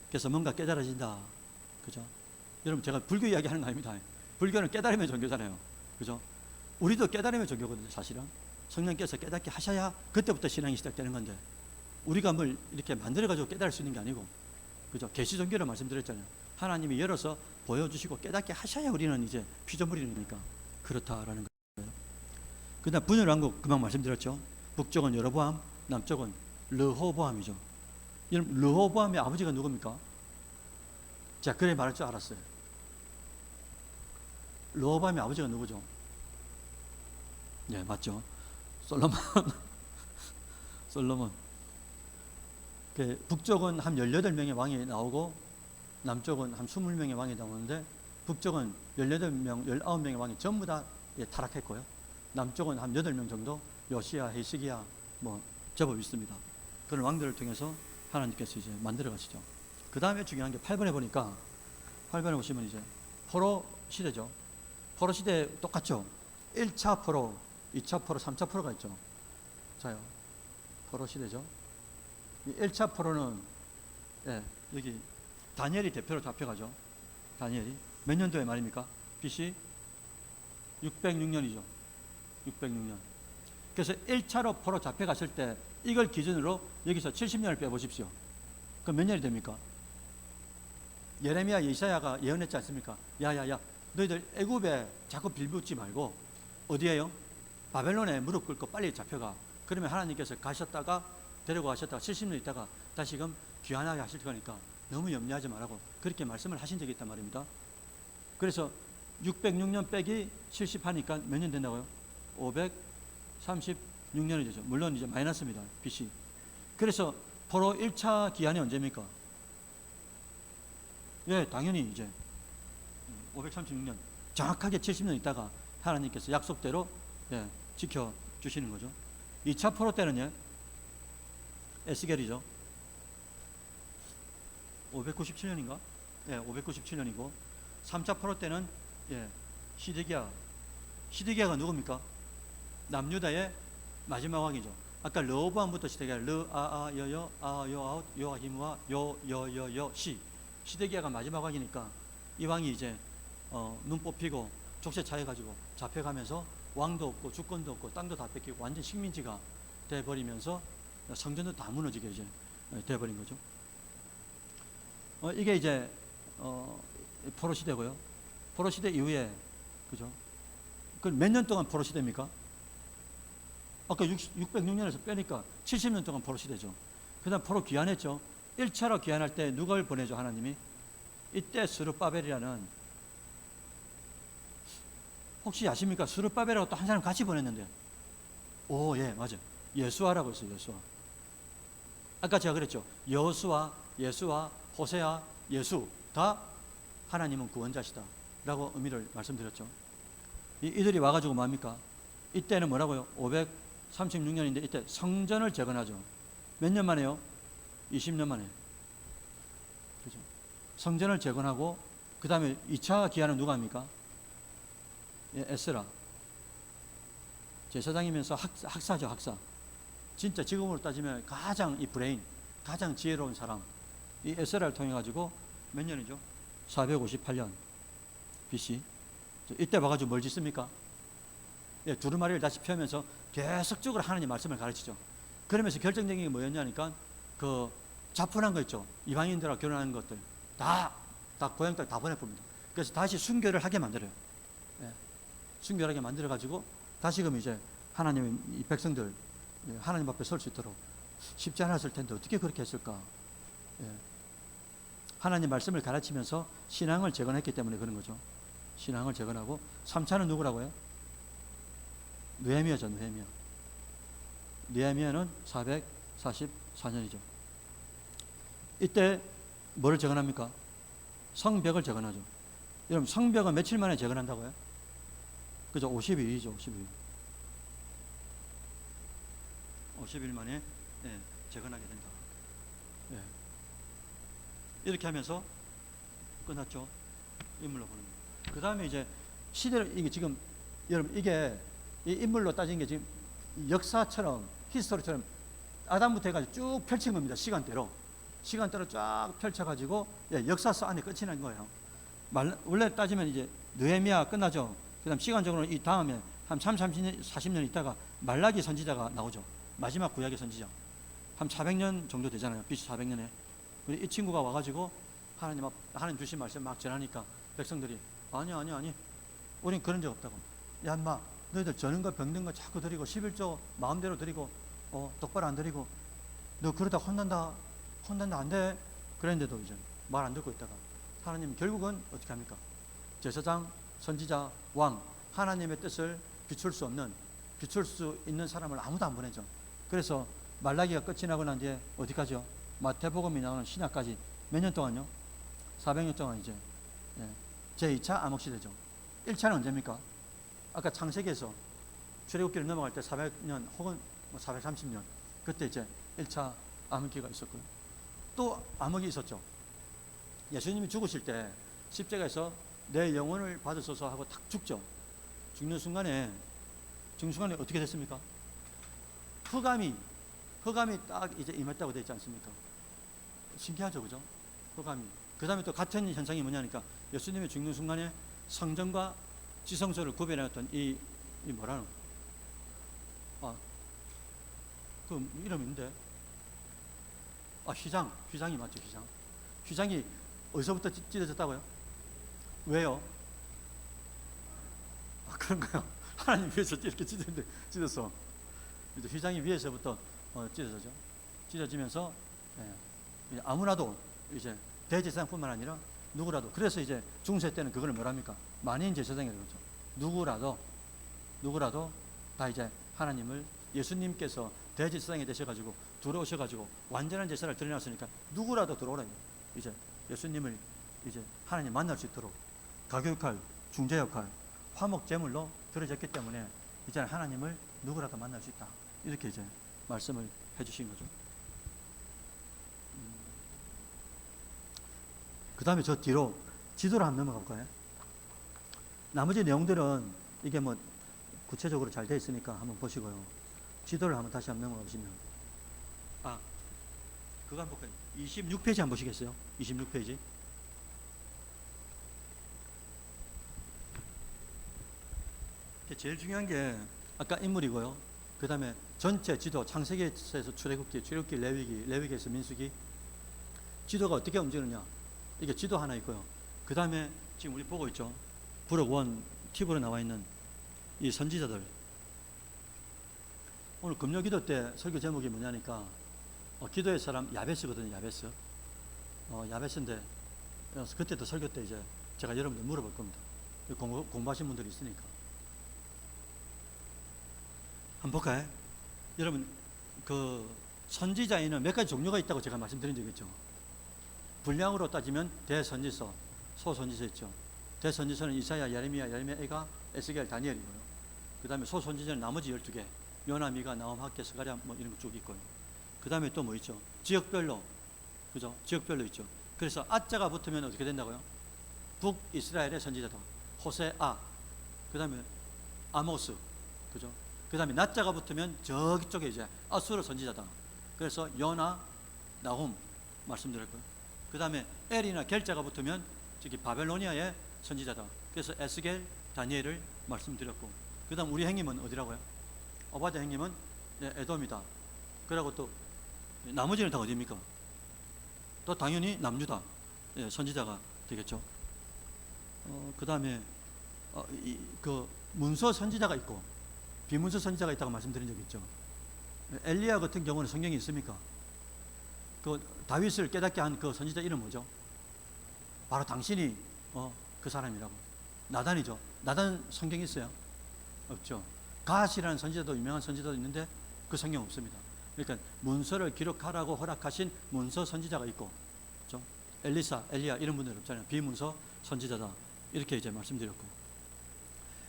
그래서 뭔가 깨달아진다, 그죠? 여러분, 제가 불교 이야기하는 거 아닙니다. 불교는 깨달음의 종교잖아요, 그죠? 우리도 깨달음의 종교거든요. 사실은 성령께서 깨닫게 하셔야 그때부터 신앙이 시작되는 건데 우리가 뭘 이렇게 만들어가지고 깨달을 수 있는 게 아니고, 그죠? 계시 종교를 말씀드렸잖아요. 하나님이 열어서 보여주시고 깨닫게 하셔야 우리는 이제 피조물이 되니까 그렇다라는 거예요. 그다음 분열 왕국 금방 말씀드렸죠. 북쪽은 여로보암, 남쪽은 르호보암이죠. 여러분, 르호보암의 아버지가 누굽니까? 제가 그래 말할 줄 알았어요. 르호보암의 아버지가 누구죠? 네, 맞죠. 솔로몬. 북쪽은 한 18명의 왕이 나오고 남쪽은 한 20명의 왕이 나오는데 북쪽은 18명, 19명의 왕이 전부 다 타락했고요. 남쪽은 한 8명 정도, 요시야, 헤시기야 뭐 제법 있습니다. 그런 왕들을 통해서 하나님께서 이제 만들어 가시죠. 그 다음에 중요한 게 8번에 보니까, 8번에 보시면 이제 포로 시대죠. 포로 시대 똑같죠. 1차 포로, 2차 포로, 3차 포로가 있죠. 자요, 포로 시대죠. 1차 포로는, 예, 여기 다니엘이 대표로 잡혀가죠. 다니엘이 몇 년도에 말입니까? BC 606년이죠. 606년. 그래서 1차로 포로 잡혀갔을 때 이걸 기준으로 여기서 70년을 빼보십시오. 그럼 몇 년이 됩니까? 예레미야, 이사야가 예언했지 않습니까? 야야야, 너희들 애굽에 자꾸 빌붙지 말고 어디에요? 바벨론에 무릎 꿇고 빨리 잡혀가. 그러면 하나님께서 가셨다가 데리고 가셨다가 70년 있다가 다시금 귀환하게 하실 거니까 너무 염려하지 말라고 그렇게 말씀을 하신 적이 있단 말입니다. 그래서 606년 빼기 70 하니까 몇 년 된다고요? 536년이 되죠. 물론 이제 마이너스입니다. BC. 그래서 포로 1차 기한이 언제입니까? 예, 당연히 이제 536년, 정확하게 70년 있다가 하나님께서 약속대로, 예, 지켜주시는 거죠. 2차 포로 때는요, 에스겔이죠. 597년인가? 예, 597년이고 3차 포로 때는, 예, 시드기야가 누굽니까? 남유다의 마지막 왕이죠. 아까 르호보암부터 시드기야, 르아아여여 아여아웃 요아히무와 요여여여 시드기야가 마지막 왕이니까 이 왕이 이제 눈 뽑히고 족쇄 차여가지고 잡혀가면서 왕도 없고 주권도 없고 땅도 다 뺏기고 완전 식민지가 돼버리면서 성전도 다 무너지게 이제 돼버린 거죠. 이게 이제 포로 시대고요. 포로 시대 이후에, 그죠? 그 몇 년 동안 포로 시대입니까? 아까 606년에서 빼니까 70년 동안 포로 시대죠. 그 다음 포로 귀환했죠. 1차로 귀환할 때 누굴 보내죠, 하나님이? 이때 스룹바벨이라는, 혹시 아십니까? 스룹바벨하고 또 한 사람 같이 보냈는데, 오, 예, 맞아요. 예수아라고 했어요, 예수아. 아까 제가 그랬죠. 여호수아, 예수아, 호세아, 예수 다 하나님은 구원자시다 라고 의미를 말씀드렸죠. 이들이 와가지고 뭡니까? 이때는 뭐라고요? 536년인데 이때 성전을 재건하죠. 몇 년 만에요? 20년 만에. 그죠? 성전을 재건하고 그 다음에 2차 기한은 누가 합니까? 예, 에스라. 제사장이면서 학사죠, 학사. 진짜 지금으로 따지면 가장 이 브레인, 가장 지혜로운 사람, 이 에스라를 통해 가지고 몇 년이죠? 458년 BC. 이때 와가지고 뭘 짓습니까? 예, 두루마리를 다시 펴면서 계속적으로 하나님 말씀을 가르치죠. 그러면서 결정적인 게 뭐였냐니까 그 자fun한 거 있죠. 이방인들하고 결혼하는 것들 다 고향 땅 다 보내봅니다. 그래서 다시 순교를 하게 만들어요. 예, 순교를 하게 만들어 가지고 다시금 이제 하나님의 이 백성들 하나님 앞에 설 수 있도록 쉽지 않았을 텐데 어떻게 그렇게 했을까? 예. 하나님 말씀을 가르치면서 신앙을 재건했기 때문에 그런 거죠. 신앙을 재건하고 3차는 누구라고요? 느헤미야죠. 느헤미야. 느헤미야는 444년이죠. 이때 뭐를 재건합니까? 성벽을 재건하죠. 여러분 성벽은 며칠 만에 재건한다고요? 그죠? 52일이죠. 52일. 50일 만에, 예, 재건하게 된다. 예. 이렇게 하면서 끝났죠. 인물로 보는 거. 그 다음에 이제 시대를, 이게 지금 여러분 이게 이 인물로 따진 게 지금 역사처럼 히스토리처럼 아담부터 해가지고 쭉 펼친 겁니다. 시간대로 쫙 펼쳐가지고, 예, 역사서 안에 끝이 난 거예요. 원래 따지면 이제 느헤미야 끝나죠. 그 다음 시간적으로 이 다음에 한 30, 40년 있다가 말라기 선지자가 나오죠. 마지막 구약의 선지자. 한 400년 정도 되잖아요. BC 400년에. 이 친구가 와가지고 하나님 주신 말씀 막 전하니까 백성들이 아니 우린 그런 적 없다고. 야 인마 너희들 저는 거 병든 거 자꾸 드리고 11조 마음대로 드리고 똑바로 안 드리고 너 그러다 혼난다 안 돼. 그랬는데도 이제 말 안 듣고 있다가 하나님 결국은 어떻게 합니까? 제사장, 선지자, 왕, 하나님의 뜻을 비출 수 있는 사람을 아무도 안 보내죠. 그래서 말라기가 끝이 나고 난 뒤에 어디까지요? 마태복음이 나오는 신약까지 몇 년 동안요? 400년 동안 이제, 예, 제2차 암흑시대죠. 1차는 언제입니까? 아까 창세기에서 출애굽기를 넘어갈 때 400년 혹은 430년, 그때 이제 1차 암흑기가 있었고요. 또 암흑이 있었죠. 예수님이 죽으실 때 십자가에서 내 영혼을 받으소서 하고 탁 죽죠. 죽는 순간에 어떻게 됐습니까? 흑암이 딱 이제 임했다고 되어 있지 않습니까? 신기하죠, 그죠? 흑암이. 그 다음에 또 같은 현상이 뭐냐니까, 예수님이 죽는 순간에 성전과 지성소를 구별해놨던 이 뭐라노? 그 이름이 있는데, 휘장이 맞죠, 휘장이 어디서부터 찢어졌다고요? 왜요? 그런가요? 하나님 위에서 이렇게 찢어서 이제 휘장이 위에서부터 찢어져죠. 찢어지면서 아무나도 이제 대제사장뿐만 아니라 누구라도, 그래서 이제 중세 때는 그걸 뭐랍니까? 만인 제사장이라고 그러죠. 누구라도 다 이제 하나님을, 예수님께서 대제사장이 되셔가지고 들어오셔가지고 완전한 제사를 드려놨으니까 누구라도 들어오라. 이제 예수님을 이제 하나님 만날 수 있도록 가교 역할, 중재 역할, 화목 제물로 들어졌기 때문에 이제 하나님을 누구라도 만날 수 있다. 이렇게 이제 말씀을 해주신 거죠. 그 다음에 저 뒤로 지도를 한번 넘어가 볼까요? 나머지 내용들은 이게 뭐 구체적으로 잘 되어 있으니까 한번 보시고요. 지도를 한번 다시 한번 넘어가 보시면, 그거 한번 볼까요? 26페이지 한번 보시겠어요? 26페이지. 제일 중요한 게 아까 인물이고요. 그 다음에 전체 지도, 창세기에서 출애굽기, 레위기에서 민수기, 지도가 어떻게 움직이느냐, 이게 지도 하나 있고요. 그 다음에 지금 우리 보고 있죠. 부록 1 팁으로 나와 있는 이 선지자들. 오늘 금요 기도 때 설교 제목이 뭐냐니까, 기도의 사람 야베스거든요. 야베스인데 그때도 설교 때 이제 제가 여러분들 물어볼 겁니다. 공부하신 분들이 있으니까. 한번 볼까요? 여러분, 그 선지자에는 몇 가지 종류가 있다고 제가 말씀드린 적이 있죠. 분량으로 따지면 대선지서, 소선지서 있죠. 대선지서는 이사야, 예레미야, 에가, 에스겔, 다니엘이고요. 그 다음에 소선지서는 나머지 12개, 요나, 미가, 나홈, 학개, 스가랴 뭐 이런 거 쭉 있고요. 그 다음에 또 뭐 있죠? 지역별로, 그죠? 지역별로 있죠. 그래서 아자가 붙으면 어떻게 된다고요? 북이스라엘의 선지자다. 호세아. 그 다음에 아모스, 그죠? 그 다음에 나자가 붙으면 저기 쪽에 이제 아수르 선지자다. 그래서 요나, 나홈 말씀드렸고요. 그 다음에 엘이나 겔자가 붙으면 저기 바벨로니아의 선지자다. 그래서 에스겔, 다니엘을 말씀드렸고, 그 다음 우리 행님은 어디라고요? 오바댜 행님은 에돔이다. 그리고 또 나머지는 다 어디입니까? 또 당연히 남유다 선지자가 되겠죠. 그 다음에 그 문서 선지자가 있고 비문서 선지자가 있다고 말씀드린 적이 있죠. 엘리야 같은 경우는 성경에 있습니까? 그 다윗을 깨닫게 한 그 선지자 이름 뭐죠? 바로 당신이 그 사람이라고. 나단이죠. 나단 성경에 있어요? 없죠. 갓이라는 선지자도, 유명한 선지자도 있는데 그 성경 없습니다. 그러니까 문서를 기록하라고 허락하신 문서 선지자가 있고, 그렇죠? 엘리야 이런 분들 없잖아요. 비문서 선지자다. 이렇게 이제 말씀드렸고,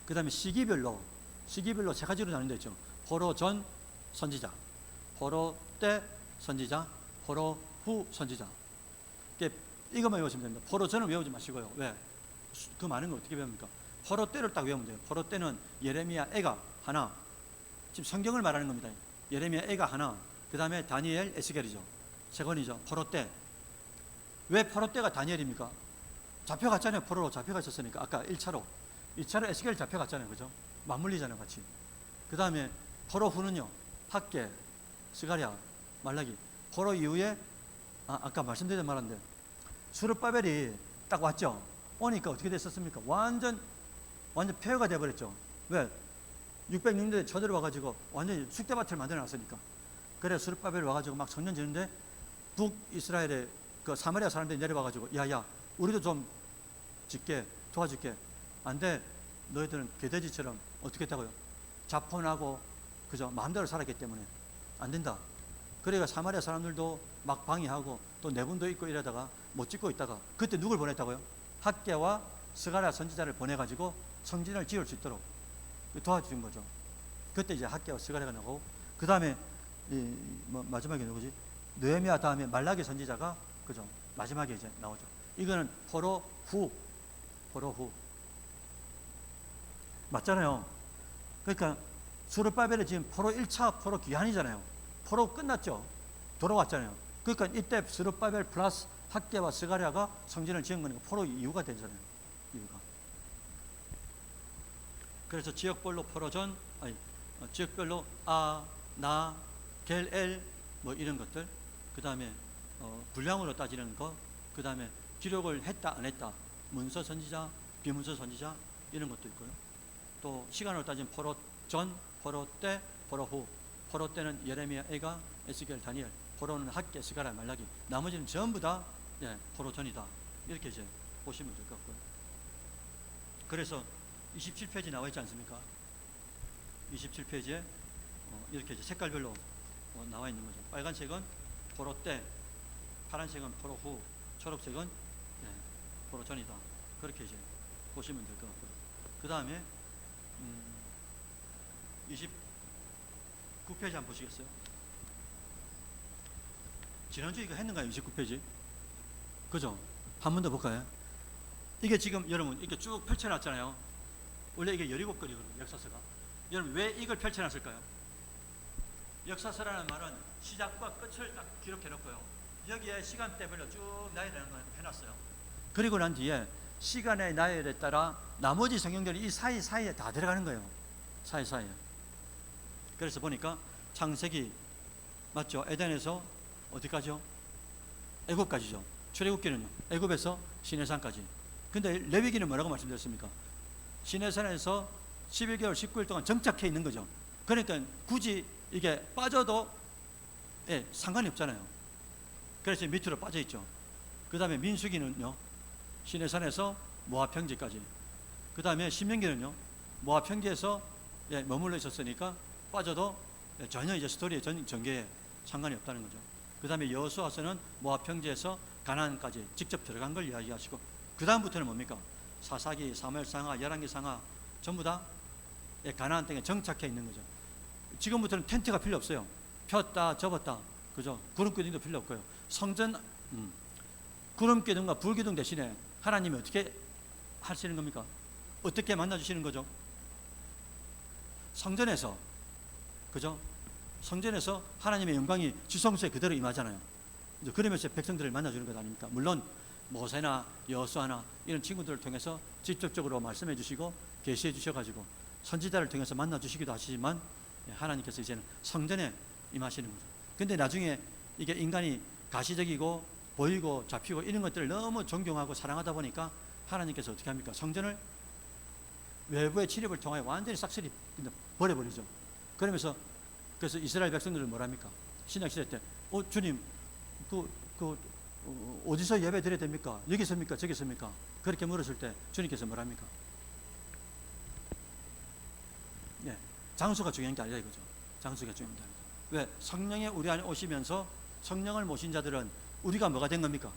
그 다음에 시기별로 3가지로 나눈 데 있죠. 포로 전 선지자, 포로 때 선지자, 포로 후 선지자. 이것만 외우시면 됩니다. 포로 전은 외우지 마시고요. 왜? 그 많은 걸 어떻게 배웁니까? 포로 때를 딱 외우면 돼요. 포로 때는 예레미야 애가 하나, 지금 성경을 말하는 겁니다. 예레미야 애가 하나, 그 다음에 다니엘, 에스겔이죠. 세 권이죠. 포로 때. 왜 포로 때가 다니엘입니까? 잡혀갔잖아요. 포로로 잡혀가 있었으니까. 아까 1차로 에스겔 잡혀갔잖아요. 그죠? 맞물리잖아요. 같이. 그 다음에 포로 후는요, 학개, 스가랴, 말라기. 포로 이후에 아까 말씀드린 말인데 스룹바벨이 딱 왔죠. 오니까 어떻게 됐었습니까? 완전 폐허가 돼버렸죠. 왜? 606년에 쳐들어와가지고 완전히 쑥대밭을 만들어놨으니까. 그래서 스룹바벨이 와가지고 막 성전 지는데 북이스라엘의 그 사마리아 사람들이 내려와가지고 야야 우리도 좀 짓게 도와줄게. 안 돼. 너희들은 개돼지처럼 어떻게 했다고요? 자폰하고 그죠? 마음대로 살았기 때문에 안 된다. 그래가 사마리아 사람들도 막 방해하고 또 내분도 있고 이러다가 못 짓고 있다가 그때 누굴 보냈다고요? 학개와 스가랴 선지자를 보내가지고 성전을 지을 수 있도록 도와준 거죠. 그때 이제 학개와 스가랴가 나오고, 그 다음에 마지막에 누구지? 느헤미야 다음에 말라기 선지자가 그죠? 마지막에 이제 나오죠. 이거는 포로 후 맞잖아요. 그러니까 스룹바벨이 지금 포로 1차 포로 기한이잖아요. 포로 끝났죠. 돌아왔잖아요. 그러니까 이때 스룹바벨 플러스 학개와 스가랴가 성전을 지은 거니까 포로 이후가 되잖아요. 이유가. 그래서 지역별로 포로전, 지역별로 나, 겔, 엘 뭐 이런 것들, 그 다음에 분량으로 따지는 거, 그 다음에 기록을 했다 안 했다, 문서 선지자, 비문서 선지자 이런 것도 있고요. 또 시간으로 따지면 포로 전, 포로 때, 포로 후. 포로 때는 예레미야, 에가, 에스겔, 다니엘. 포로는 학개, 스가랴, 말라기. 나머지는 전부 다 포로 전이다. 이렇게 이제 보시면 될 것 같고요. 그래서 27페이지 나와 있지 않습니까? 27페이지에 이렇게 이제 색깔별로 나와 있는 거죠. 빨간색은 포로 때, 파란색은 포로 후, 초록색은 포로 전이다. 그렇게 이제 보시면 될 것 같고요. 그 다음에 29페이지 한번 보시겠어요? 지난주에 이거 했는가요? 29페이지? 그죠? 한 번 더 볼까요? 이게 지금 여러분 이렇게 쭉 펼쳐놨잖아요. 원래 이게 17권이거든요, 역사서가. 여러분 왜 이걸 펼쳐놨을까요? 역사서라는 말은 시작과 끝을 딱 기록해 놓고요. 여기에 시간대별로 쭉 나열하는 걸 해놨어요. 그리고 난 뒤에 시간의 나열에 따라 나머지 성경들이 이 사이사이에 다 들어가는 거예요. 사이사이에. 그래서 보니까 창세기 맞죠? 에덴에서 어디까지요? 애굽까지죠. 출애굽기는요? 애굽에서 시내산까지. 근데 레위기는 뭐라고 말씀드렸습니까? 시내산에서 11개월 19일 동안 정착해 있는 거죠. 그러니까 굳이 이게 빠져도 상관이 없잖아요. 그래서 밑으로 빠져 있죠. 그 다음에 민수기는요, 시내산에서 모압 평지까지. 그 다음에 신명기는요, 모압 평지에서 머물러 있었으니까 빠져도 전혀 이제 스토리의 전개에 상관이 없다는 거죠. 그 다음에 여호수아서는 모압 평지에서 가나안까지 직접 들어간 걸 이야기하시고, 그 다음부터는 뭡니까? 사사기, 사무엘상하, 열왕기상하 전부 다 가나안 땅에 정착해 있는 거죠. 지금부터는 텐트가 필요 없어요. 폈다 접었다, 그죠? 구름기둥도 필요 없고요. 성전 구름기둥과 불기둥 대신에 하나님이 어떻게 하시는 겁니까? 어떻게 만나주시는 거죠? 성전에서, 그죠? 성전에서 하나님의 영광이 지성소에 그대로 임하잖아요. 그러면서 백성들을 만나주는 것 아닙니까? 물론 모세나 여호수아나 이런 친구들을 통해서 직접적으로 말씀해 주시고 계시해 주셔가지고 선지자를 통해서 만나주시기도 하시지만, 하나님께서 이제는 성전에 임하시는 거죠. 근데 나중에 이게 인간이 가시적이고 보이고 잡히고 이런 것들을 너무 존경하고 사랑하다 보니까 하나님께서 어떻게 합니까? 성전을 외부의 침입을 통하여 완전히 싹쓸이 버려버리죠. 그래서 이스라엘 백성들을 뭐랍니까? 신약시대 때 주님 어디서 예배 드려야 됩니까? 여기 섭니까? 저기 섭니까? 그렇게 물었을 때 주님께서 뭐랍니까? 장소가 중요한 게 아니라 이거죠. 장소가 중요한 게 아니라. 왜? 성령이 우리 안에 오시면서 성령을 모신 자들은 우리가 뭐가 된 겁니까?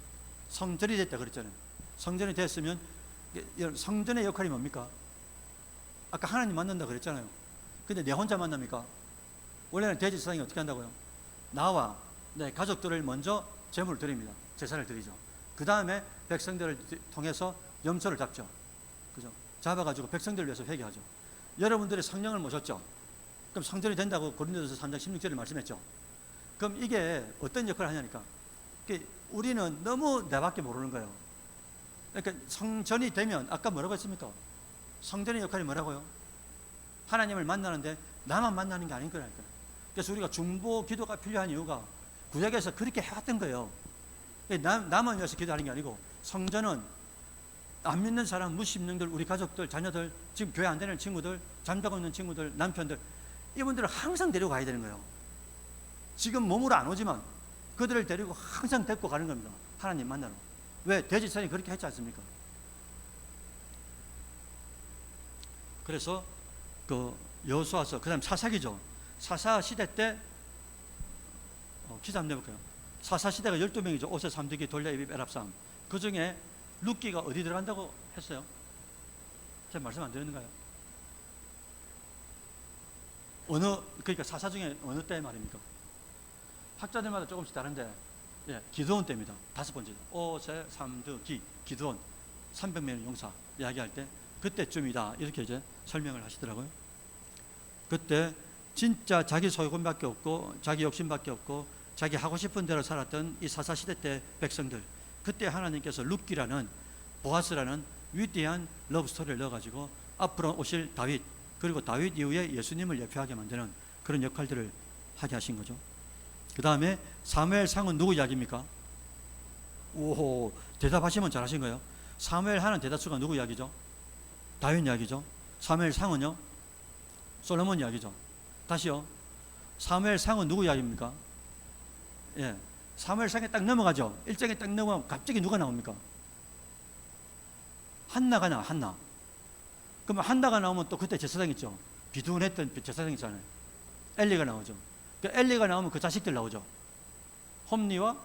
성전이 됐다 그랬잖아요. 성전이 됐으면 성전의 역할이 뭡니까? 아까 하나님 만난다 그랬잖아요. 근데 내 혼자 만납니까? 원래는 대제사장이 어떻게 한다고요? 나와 내 가족들을 먼저 제물을 드립니다. 제사를 드리죠. 그 다음에 백성들을 통해서 염소를 잡죠. 그죠? 잡아가지고 백성들을 위해서 회개하죠. 여러분들이 성령을 모셨죠. 그럼 성전이 된다고 고린도서 3장 16절에 말씀했죠. 그럼 이게 어떤 역할을 하냐니까, 우리는 너무 내밖에 모르는 거예요. 그러니까 성전이 되면 아까 뭐라고 했습니까? 성전의 역할이 뭐라고요? 하나님을 만나는데 나만 만나는 게 아닌 거라니까요. 그래서 우리가 중보 기도가 필요한 이유가 구약에서 그렇게 해왔던 거예요. 나만 위해서 기도하는 게 아니고, 성전은 안 믿는 사람, 무신령들, 우리 가족들, 자녀들, 지금 교회 안 다니는 친구들, 잠자고 있는 친구들, 남편들, 이분들을 항상 데리고 가야 되는 거예요. 지금 몸으로 안 오지만 그들을 데리고 항상 데리고 가는 겁니다. 하나님 만나러. 왜? 대제사장이 그렇게 했지 않습니까? 그래서 여호수아서, 그 다음 사사기죠. 사사 시대 때 기사 한번 내볼까요? 사사 시대가 12명이죠. 오세, 삼두기, 돌랴, 이빕, 에랍삼. 그 중에 룻기가 어디 들어간다고 했어요? 제가 말씀 안 드렸는가요? 그러니까 사사 중에 어느 때 말입니까? 학자들마다 조금씩 다른데, 예, 기드온 때입니다. 5번째. 오세 삼드 기드온 300명의 용사 이야기할 때 그때쯤이다. 이렇게 이제 설명을 하시더라고요. 그때 진짜 자기 소유권밖에 없고 자기 욕심밖에 없고 자기 하고 싶은 대로 살았던 이 사사시대 때 백성들, 그때 하나님께서 룻기라는 보아스라는 위대한 러브스토리를 넣어가지고 앞으로 오실 다윗, 그리고 다윗 이후에 예수님을 예표하게 만드는 그런 역할들을 하게 하신 거죠. 그 다음에 사무엘상은 누구 이야기입니까? 오, 대답하시면 잘하신 거예요. 사무엘 하는 대다수가 누구 이야기죠? 다윗 이야기죠. 사무엘상은요? 솔로몬 이야기죠. 다시요. 사무엘상은 누구 이야기입니까? 예, 사무엘상에 딱 넘어가죠. 1장에 딱 넘어가면 갑자기 누가 나옵니까? 한나가 나와. 한나. 그러면 한나가 나오면 또 그때 제사장 있죠. 비둔했던 제사장 있잖아요. 엘리가 나오죠. 그 엘리가 나오면 그 자식들 나오죠. 홈리와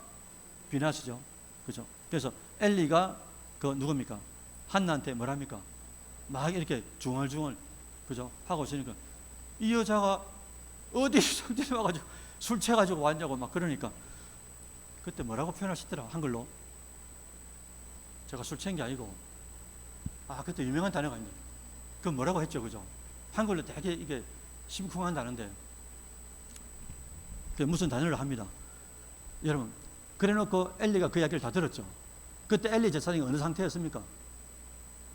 비나스죠. 그죠? 그래서 엘리가 그 누굽니까? 한나한테 뭐랍니까? 막 이렇게 중얼중얼, 그죠? 하고 있으니까 이 여자가 어디 성전에 와가지고 술 취해가지고 왔냐고 막 그러니까 그때 뭐라고 표현하시더라, 한글로? 제가 술 취한 게 아니고, 그때 유명한 단어가 있네. 그 뭐라고 했죠, 그죠? 한글로 되게 이게 심쿵한 단어인데 그게 무슨 단어를 합니다. 여러분, 그래 놓고 엘리가 그 이야기를 다 들었죠. 그때 엘리 제사장이 어느 상태였습니까?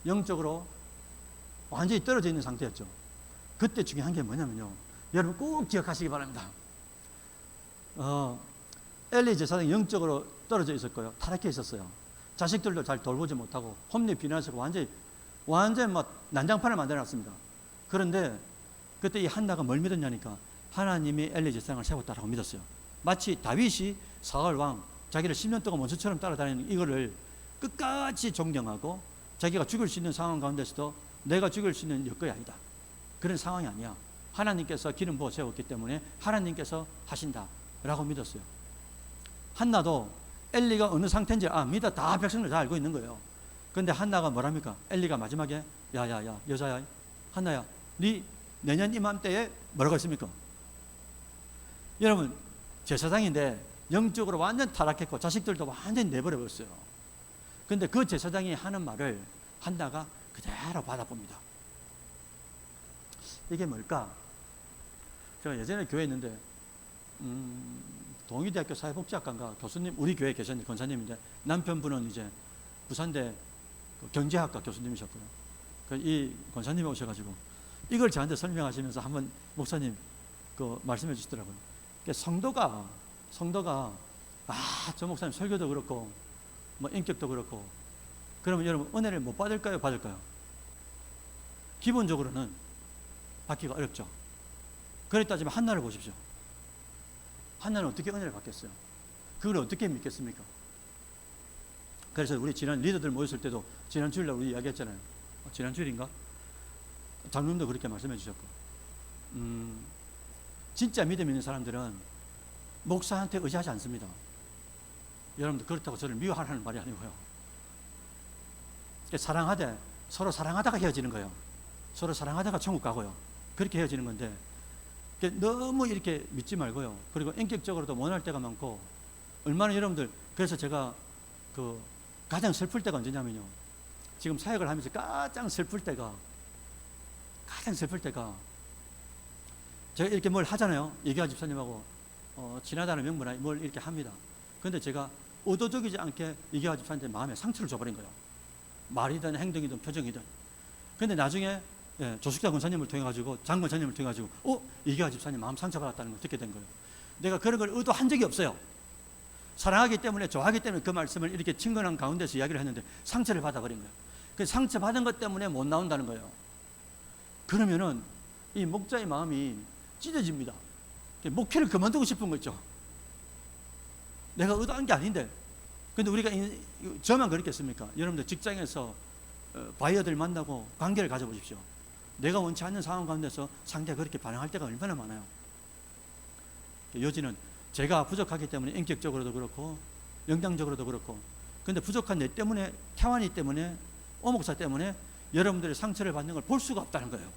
영적으로 완전히 떨어져 있는 상태였죠. 그때 중요한 게 뭐냐면요, 여러분 꼭 기억하시기 바랍니다. 엘리 제사장이 영적으로 떨어져 있었고요, 타락해 있었어요. 자식들도 잘 돌보지 못하고 홈리 비난하고 완전 막 난장판을 만들어놨습니다. 그런데 그때 이 한나가 뭘 믿었냐니까 하나님이 엘리 제사장을 세웠다라고 믿었어요. 마치 다윗이 사울 왕, 자기를 10년 동안 원수처럼 따라다니는 이거를 끝까지 존경하고 자기가 죽을 수 있는 상황 가운데서도 내가 죽을 수 있는 여건이 아니다, 그런 상황이 아니야, 하나님께서 기름 부어 세웠기 때문에 하나님께서 하신다라고 믿었어요. 한나도 엘리가 어느 상태인지 압니다. 다 백성들 다 알고 있는 거예요. 그런데 한나가 뭐랍니까? 엘리가 마지막에 야야야 여자야, 한나야, 네 내년 이맘때에 뭐라고 했습니까? 여러분, 제사장인데 영적으로 완전 타락했고 자식들도 완전히 내버려버렸어요. 그런데 그 제사장이 하는 말을 한나가 그대로 받아봅니다. 이게 뭘까? 제가 예전에 교회에 있는데 동의대학교 사회복지학과인가 교수님, 우리 교회에 계셨는데 권사님인데 남편분은 이제 부산대 경제학과 교수님이셨고요. 이 권사님이 오셔가지고 이걸 저한테 설명하시면서 한번 목사님 그 말씀해 주시더라고요. 성도가 저 목사님 설교도 그렇고 뭐 인격도 그렇고 그러면 여러분 은혜를 못 받을까요, 받을까요? 기본적으로는 받기가 어렵죠. 그랬다지만 한나를 보십시오. 한나는 어떻게 은혜를 받겠어요? 그걸 어떻게 믿겠습니까? 그래서 우리 지난 리더들 모였을 때도 지난 주일날 우리 이야기했잖아요. 지난 주일인가? 장로님도 그렇게 말씀해 주셨고, 진짜 믿음 있는 사람들은 목사한테 의지하지 않습니다. 여러분들 그렇다고 저를 미워하라는 말이 아니고요. 사랑하되, 서로 사랑하다가 헤어지는 거예요. 서로 사랑하다가 천국 가고요. 그렇게 헤어지는 건데 너무 이렇게 믿지 말고요. 그리고 인격적으로도 원할 때가 많고, 얼마나 여러분들, 그래서 제가 가장 슬플 때가 언제냐면요, 지금 사역을 하면서 가장 슬플 때가 제가 이렇게 뭘 하잖아요. 예기화 집사님하고 지나다는 명분에 뭘 이렇게 합니다. 그런데 제가 의도적이지 않게 예기화 집사님한테 마음에 상처를 줘버린 거예요. 말이든 행동이든 표정이든. 그런데 나중에 조숙자 권사님을 통해 가지고, 장 권사님을 통해 가지고 예기화 집사님 마음 상처받았다는 걸 듣게 된 거예요. 내가 그런 걸 의도한 적이 없어요. 사랑하기 때문에, 좋아하기 때문에 그 말씀을 이렇게 친근한 가운데서 이야기를 했는데 상처를 받아버린 거예요. 그 상처받은 것 때문에 못 나온다는 거예요. 그러면은 이 목자의 마음이 찢어집니다. 목회를 그만두고 싶은 거 있죠. 내가 의도한 게 아닌데. 근데 우리가 저만 그렇겠습니까? 여러분들 직장에서 바이어들 만나고 관계를 가져보십시오. 내가 원치 않는 상황 가운데서 상대가 그렇게 반응할 때가 얼마나 많아요. 요지는 제가 부족하기 때문에 인격적으로도 그렇고 영향적으로도 그렇고, 근데 부족한 내 때문에, 태환이 때문에, 오목사 때문에 여러분들의 상처를 받는 걸 볼 수가 없다는 거예요.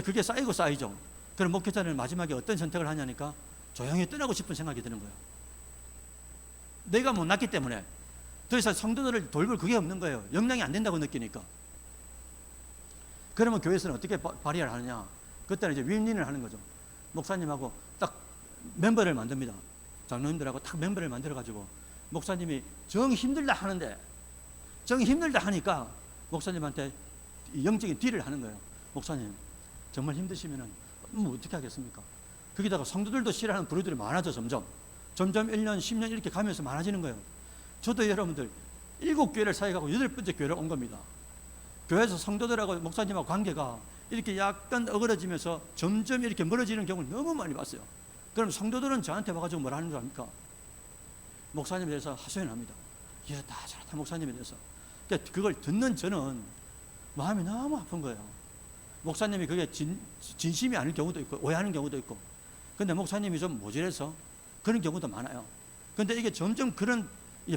그게 쌓이고 쌓이죠. 그럼 목회자는 마지막에 어떤 선택을 하냐니까 조용히 떠나고 싶은 생각이 드는 거예요. 내가 못났기 때문에 더 이상 성도들을 돌볼 그게 없는 거예요. 역량이 안 된다고 느끼니까. 그러면 교회에서는 어떻게 발의를 하느냐? 그때는 이제 윈윈을 하는 거죠. 목사님하고 딱 멤버를 만듭니다. 장로님들하고 딱 멤버를 만들어가지고 목사님이 정 힘들다 하는데, 정 힘들다 하니까 목사님한테 영적인 딜을 하는 거예요. 목사님 정말 힘드시면은 뭐 어떻게 하겠습니까? 거기다가 성도들도 싫어하는 부류들이 많아져. 점점 1년 10년 이렇게 가면서 많아지는 거예요. 저도 여러분들 7교회를 사역하고 8번째 교회를 온 겁니다. 교회에서 성도들하고 목사님하고 관계가 이렇게 약간 어그러지면서 점점 이렇게 멀어지는 경우를 너무 많이 봤어요. 그럼 성도들은 저한테 와가지고 뭐라 하는 줄 압니까? 목사님에 대해서 하소연합니다. 이렇다 저렇다 목사님에 대해서. 그러니까 그걸 듣는 저는 마음이 너무 아픈 거예요. 목사님이 그게 진심이 아닌 경우도 있고 오해하는 경우도 있고, 근데 목사님이 좀 모질해서 그런 경우도 많아요. 근데 이게 점점 그런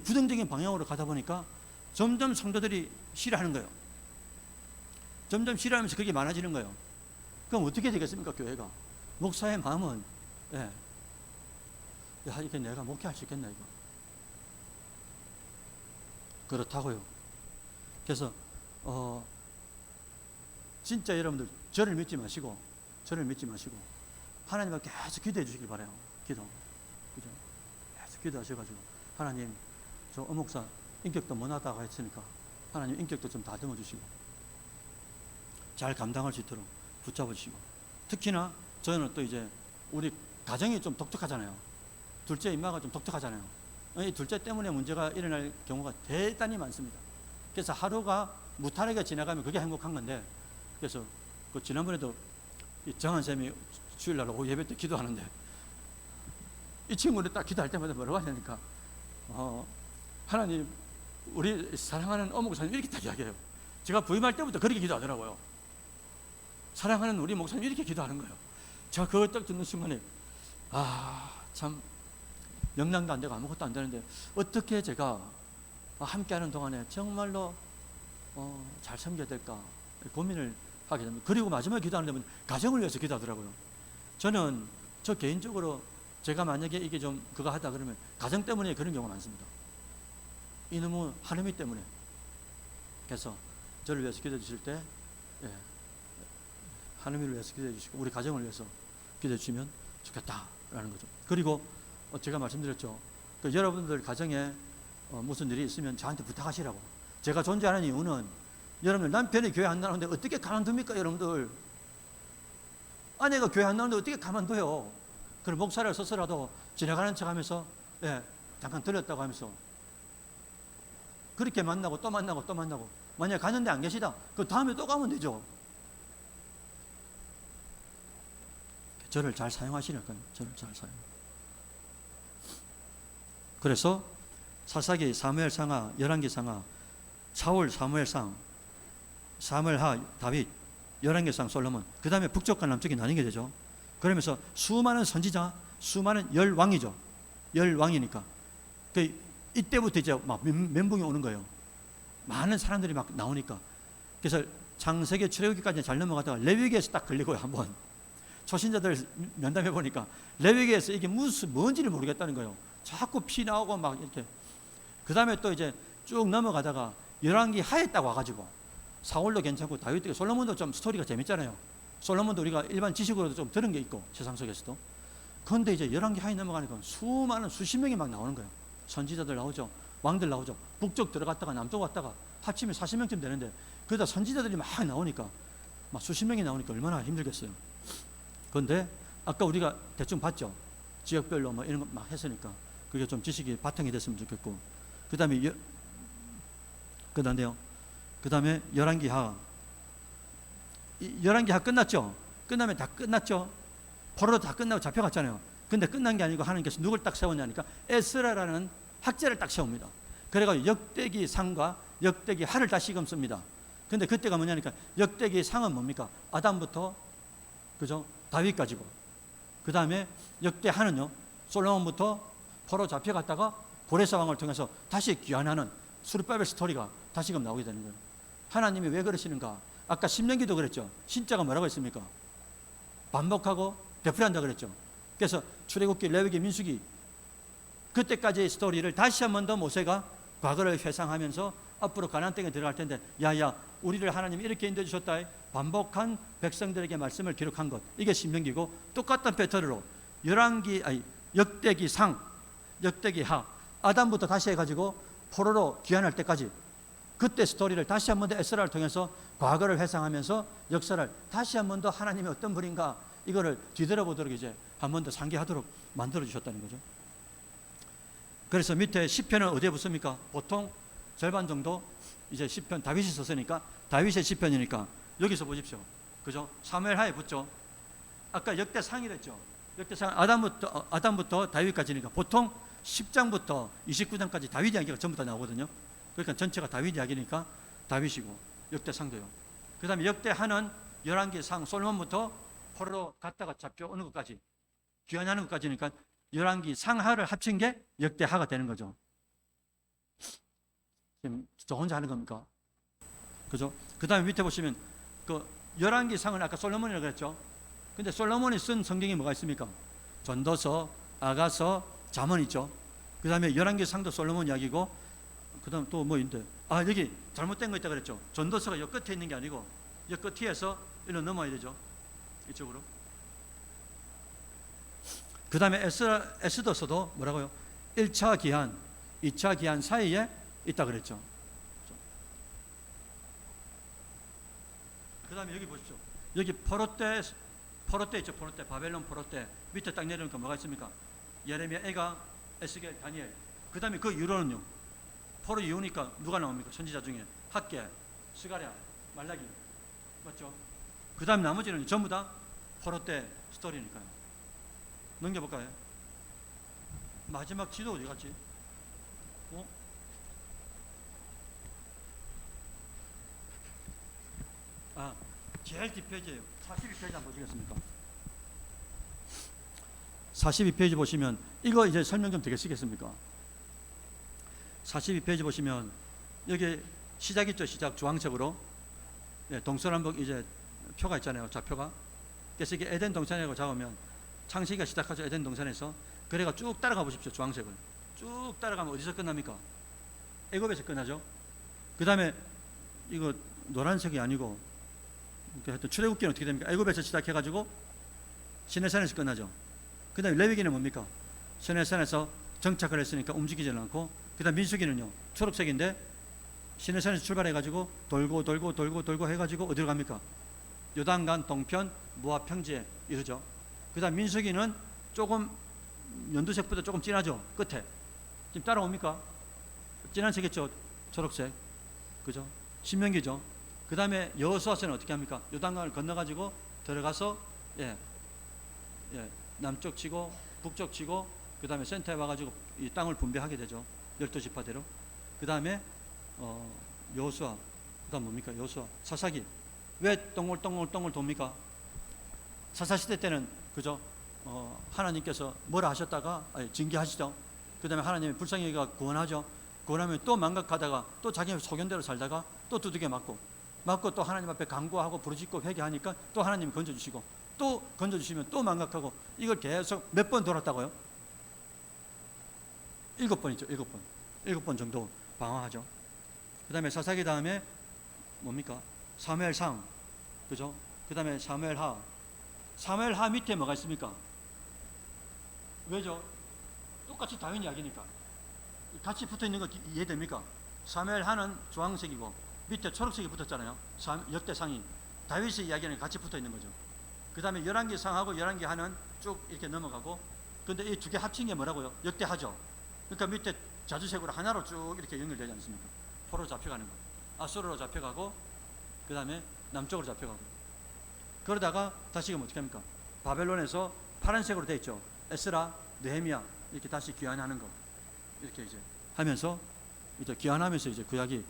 부정적인 방향으로 가다 보니까 점점 성도들이 싫어하는 거예요. 점점 싫어하면서 그게 많아지는 거예요. 그럼 어떻게 되겠습니까? 교회가. 목사의 마음은 야, 이게 내가 목회할 수 있겠나 이거. 그렇다고요. 그래서 진짜 여러분들 저를 믿지 마시고 하나님 앞에 계속 기도해 주시길 바라요. 기도. 그죠? 계속 기도하셔가지고 하나님 저 어목사 인격도 못하다고 했으니까 하나님 인격도 좀 다듬어 주시고 잘 감당할 수 있도록 붙잡아 주시고, 특히나 저는 또 이제 우리 가정이 좀 독특하잖아요. 둘째 임마가 좀 독특하잖아요. 이 둘째 때문에 문제가 일어날 경우가 대단히 많습니다. 그래서 하루가 무탈하게 지나가면 그게 행복한 건데, 그래서 그 지난번에도 정한 쌤이 주일날 오후 예배 때 기도하는데 이 친구는 딱 기도할 때마다 뭐라고 하냐니까 하나님 우리 사랑하는 어목사님 이렇게 딱 이야기해요. 제가 부임할 때부터 그렇게 기도하더라고요. 사랑하는 우리 목사님 이렇게 기도하는 거예요. 제가 그걸 딱 듣는 순간에 참 영향도 안 되고 아무것도 안 되는데 어떻게 제가 함께하는 동안에 정말로 잘 섬겨야 될까 고민을 하게 됩니다. 그리고 마지막에 기도하는 데는 가정을 위해서 기도하더라고요. 저는 저 개인적으로 제가 만약에 이게 좀 그거 하다 그러면 가정 때문에 그런 경우가 많습니다. 이놈의 하나님 때문에. 그래서 저를 위해서 기도해 주실 때 하나님을 위해서 기도해 주시고 우리 가정을 위해서 기도해 주시면 좋겠다라는 거죠. 그리고 제가 말씀드렸죠. 그 여러분들 가정에 무슨 일이 있으면 저한테 부탁하시라고. 제가 존재하는 이유는 여러분들 남편이 교회 안 나오는데 어떻게 가만둡니까? 여러분들 아내가 교회 안 나오는데 어떻게 가만둬요? 그럼 목사를 써서라도 지나가는 척하면서 잠깐 들렸다고 하면서 그렇게 만나고 또 만나고 또 만나고, 만약에 갔는데 안 계시다 그 다음에 또 가면 되죠. 저를 잘 사용하시니까 저를 잘 사용. 그래서 사사기 사무엘상하, 열왕기 상하, 사울 사무엘상, 사무엘하 다윗, 열왕기상 솔로몬, 그 다음에 북쪽과 남쪽이 나뉘게 되죠. 그러면서 수많은 선지자, 수많은 열왕이죠. 열왕이니까 이때부터 이제 막 멘붕이 오는 거예요. 많은 사람들이 막 나오니까. 그래서 창세기 출애굽기까지 잘 넘어가다가 레위기에서 딱 걸리고요. 한번 초신자들 면담해 보니까 레위기에서 이게 뭔지를 모르겠다는 거예요. 자꾸 피 나오고 막 이렇게. 그 다음에 또 이제 쭉 넘어가다가 열왕기 하에 딱 와가지고 사울도 괜찮고 다윗도, 솔로몬도 좀 스토리가 재밌잖아요. 솔로몬도 우리가 일반 지식으로도 좀 들은 게 있고 세상 속에서도. 그런데 이제 열왕기 하에 넘어가니까 수많은 수십 명이 막 나오는 거예요. 선지자들 나오죠. 왕들 나오죠. 북쪽 들어갔다가 남쪽 왔다가 합치면 40명쯤 되는데 그러다 선지자들이 막 나오니까 막 수십 명이 나오니까 얼마나 힘들겠어요. 그런데 아까 우리가 대충 봤죠. 지역별로 뭐 이런 거 막 했으니까 그게 좀 지식이 바탕이 됐으면 좋겠고, 그 다음에 그 다음에 열왕기하 끝났죠. 끝나면 다 끝났죠. 포로도 다 끝나고 잡혀갔잖아요. 근데 끝난 게 아니고 하나님께서 누굴 딱 세웠냐니까 에스라라는 학자를 딱 세웁니다. 그래가지고 역대기 상과 역대기 하를 다시 씁니다. 근데 그때가 뭐냐니까 역대기 상은 뭡니까? 아담부터 그죠? 다윗까지고, 그 다음에 역대 하는요 솔로몬부터 포로 잡혀갔다가 고레사 왕을 통해서 다시 귀환하는 수르바벨 스토리가 다시금 나오게 되는 거예요. 하나님이 왜 그러시는가? 아까 신명기도 그랬죠. 신자가 뭐라고 했습니까? 반복하고 되풀이한다 그랬죠. 그래서 출애굽기, 레위기, 민수기 그때까지의 스토리를 다시 한 번 더 모세가 과거를 회상하면서 앞으로 가나안 땅에 들어갈 텐데, 야야 우리를 하나님이 이렇게 인도해 주셨다. 반복한 백성들에게 말씀을 기록한 것, 이게 신명기고, 똑같은 패턴으로 역대기 상, 역대기 하, 아담부터 다시 해가지고 포로로 귀환할 때까지 그때 스토리를 다시 한 번 더 에스라를 통해서 과거를 회상하면서 역사를 다시 한 번 더 하나님이 어떤 분인가 이거를 뒤돌아보도록 이제 한 번 더 상기하도록 만들어 주셨다는 거죠. 그래서 밑에 시편은 어디에 붙습니까? 보통 절반 정도 이제 시편, 다윗이 썼으니까 다윗의 시편이니까 여기서 보십시오. 그죠? 사무엘하에 붙죠. 아까 역대상이랬죠. 역대상 아담부터 다윗까지니까 보통 10장부터 29장까지 다윗 이야기가 전부 다 나오거든요. 그러니까 전체가 다윗 이야기니까 다윗이고, 역대상도요. 그 다음에 역대하는 11개 상, 솔로몬부터 포로로 갔다가 잡혀오는 것까지, 귀환하는 것까지니까 11개 상하를 합친 게 역대하가 되는 거죠. 지금 저 혼자 하는 겁니까? 그죠? 그 다음에 밑에 보시면 그 11개 상은 아까 솔로몬이라고 그랬죠. 근데 솔로몬이 쓴 성경이 뭐가 있습니까? 전도서, 아가서, 잠언 있죠. 그 다음에 11개 상도 솔로몬 이야기고, 그 다음 또 뭐 있는데, 여기 잘못된 거 있다 그랬죠. 전도서가 여 끝에 있는 게 아니고 여 끝에서 일로 넘어야 되죠. 이쪽으로. 그 다음에 에스더서도 뭐라고요? 1차 기한, 2차 기한 사이에 있다 그랬죠. 그 다음에 여기 보십시오. 여기 포로 때 있죠. 포로 때, 바벨론 포로 때 밑에 딱 내려오니까 뭐가 있습니까? 예레미야, 에가, 에스겔, 다니엘. 그 다음에 그 이후로는요, 포로 이후니까 누가 나옵니까? 선지자 중에 학개, 스가랴, 말라기, 맞죠? 그 다음 나머지는 전부 다 포로 때 스토리니까요. 넘겨볼까요? 마지막 지도 어디 갔지? 제일 뒷페이지예요. 42페이지 한번 보시겠습니까? 42페이지 보시면 이거 이제 설명 좀 되겠습니까? 42페이지 보시면 여기 시작 있죠. 시작 주황색으로, 동서남북 이제 표가 있잖아요. 좌표가. 그래서 이게 에덴 동산이라고 잡으면 창세기가 시작하죠. 에덴 동산에서. 그래가 쭉 따라가 보십시오. 주황색을 쭉 따라가면 어디서 끝납니까? 애굽에서 끝나죠. 그 다음에 이거 노란색이 아니고 하여튼 출애굽기는 어떻게 됩니까? 애굽에서 시작해가지고 시내산에서 끝나죠. 그 다음에 레위기는 뭡니까? 시내산에서 정착을 했으니까 움직이지는 않고, 그 다음 민수기는요 초록색인데 시내산에서 출발해가지고 돌고 해가지고 어디로 갑니까? 요단강 동편 모압 평지에 이르죠. 그 다음 민수기는 조금 연두색보다 조금 진하죠. 끝에 지금 따라옵니까? 진한 색이죠. 초록색. 그죠? 신명기죠. 그 다음에 여호수아서는 어떻게 합니까? 요단강을 건너가지고 들어가서 남쪽 치고 북쪽 치고 그 다음에 센터에 와가지고 이 땅을 분배하게 되죠. 12지파대로. 그 다음에 여호수아, 그 다음 뭡니까? 여호수아, 사사기. 왜 동글 돕니까? 사사시대 때는 그죠? 하나님께서 뭐라 하셨다가 징계하시죠. 그 다음에 하나님이 불쌍히 여기가 구원하죠. 구원하면 또 망각하다가 또 자기 소견대로 살다가 또 두들겨 맞고 또 하나님 앞에 간구하고 부르짖고 회개하니까 또 하나님이 건져주시고 또 건져주시면 또 망각하고, 이걸 계속 몇 번 돌았다고요? 7번이죠. 7번 정도 방황하죠. 그 다음에 사사기 다음에 뭡니까? 사무엘상, 그죠? 그 다음에 사무엘하 밑에 뭐가 있습니까? 왜죠? 똑같이 다윗 이야기니까 같이 붙어 있는 거 이해됩니까? 사무엘하는 주황색이고 밑에 초록색이 붙었잖아요. 역대상이 다윗의 이야기는 같이 붙어 있는 거죠. 그 다음에 11개 상하고 11개 하는 쭉 이렇게 넘어가고, 근데 이 두 개 합친 게 뭐라고요? 역대하죠. 그러니까 밑에 자주색으로 하나로 쭉 이렇게 연결되지 않습니까? 포로로 잡혀가는 거. 아수르로 잡혀가고 그 다음에 남쪽으로 잡혀가고, 그러다가 다시금 어떻게 합니까? 바벨론에서 파란색으로 되어 있죠. 에스라, 느헤미야 이렇게 다시 귀환하는 거, 이렇게 이제 하면서 이제 귀환하면서 이제 구약이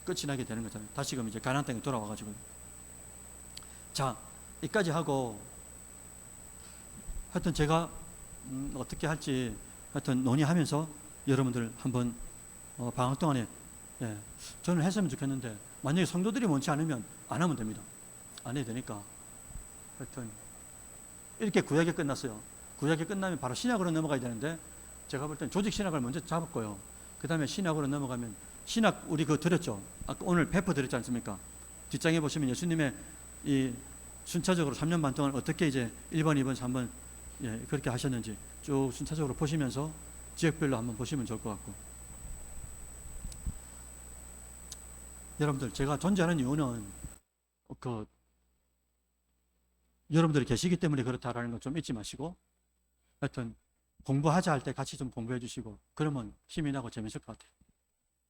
끝이 나게 되는 거잖아요. 다시금 이제 가나안 땅에 돌아와가지고. 자, 이까지 하고 하여튼 제가 어떻게 할지 하여튼 논의하면서 여러분들 한번 방학 동안에 저는 했으면 좋겠는데, 만약에 성도들이 원치 않으면 안 하면 됩니다. 안 해도 되니까 하여튼 이렇게 구약이 끝났어요. 구약이 끝나면 바로 신약으로 넘어가야 되는데 제가 볼 때는 조직 신학을 먼저 잡았고요. 그 다음에 신약으로 넘어가면 신학 우리 그거 드렸죠. 아까 오늘 페퍼 드렸지 않습니까? 뒷장에 보시면 예수님의 이 순차적으로 3년 반 동안 어떻게 이제 1번, 2번, 3번 예, 그렇게 하셨는지 쭉 순차적으로 보시면서 지역별로 한번 보시면 좋을 것 같고, 여러분들 제가 존재하는 이유는 그 여러분들이 계시기 때문에 그렇다라는 거 좀 잊지 마시고, 하여튼 공부하자 할 때 같이 좀 공부해 주시고 그러면 힘이 나고 재밌을 것 같아요.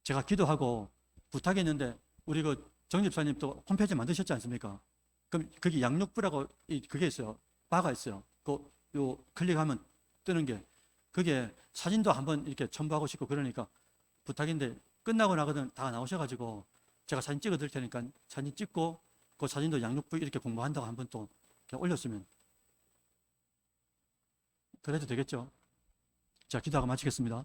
제가 기도하고 부탁했는데 우리 그 정집사님 또 홈페이지 만드셨지 않습니까? 그럼 거기 양육부라고 그게 있어요. 바가 있어요. 요 클릭하면 뜨는 게, 그게 사진도 한번 이렇게 첨부하고 싶고 그러니까 부탁인데 끝나고 나거든 다 나오셔가지고 제가 사진 찍어 드릴 테니까 사진 찍고 그 사진도 양육부 이렇게 공부한다고 한번 또 올렸으면 그래도 되겠죠. 자, 기도하고 마치겠습니다.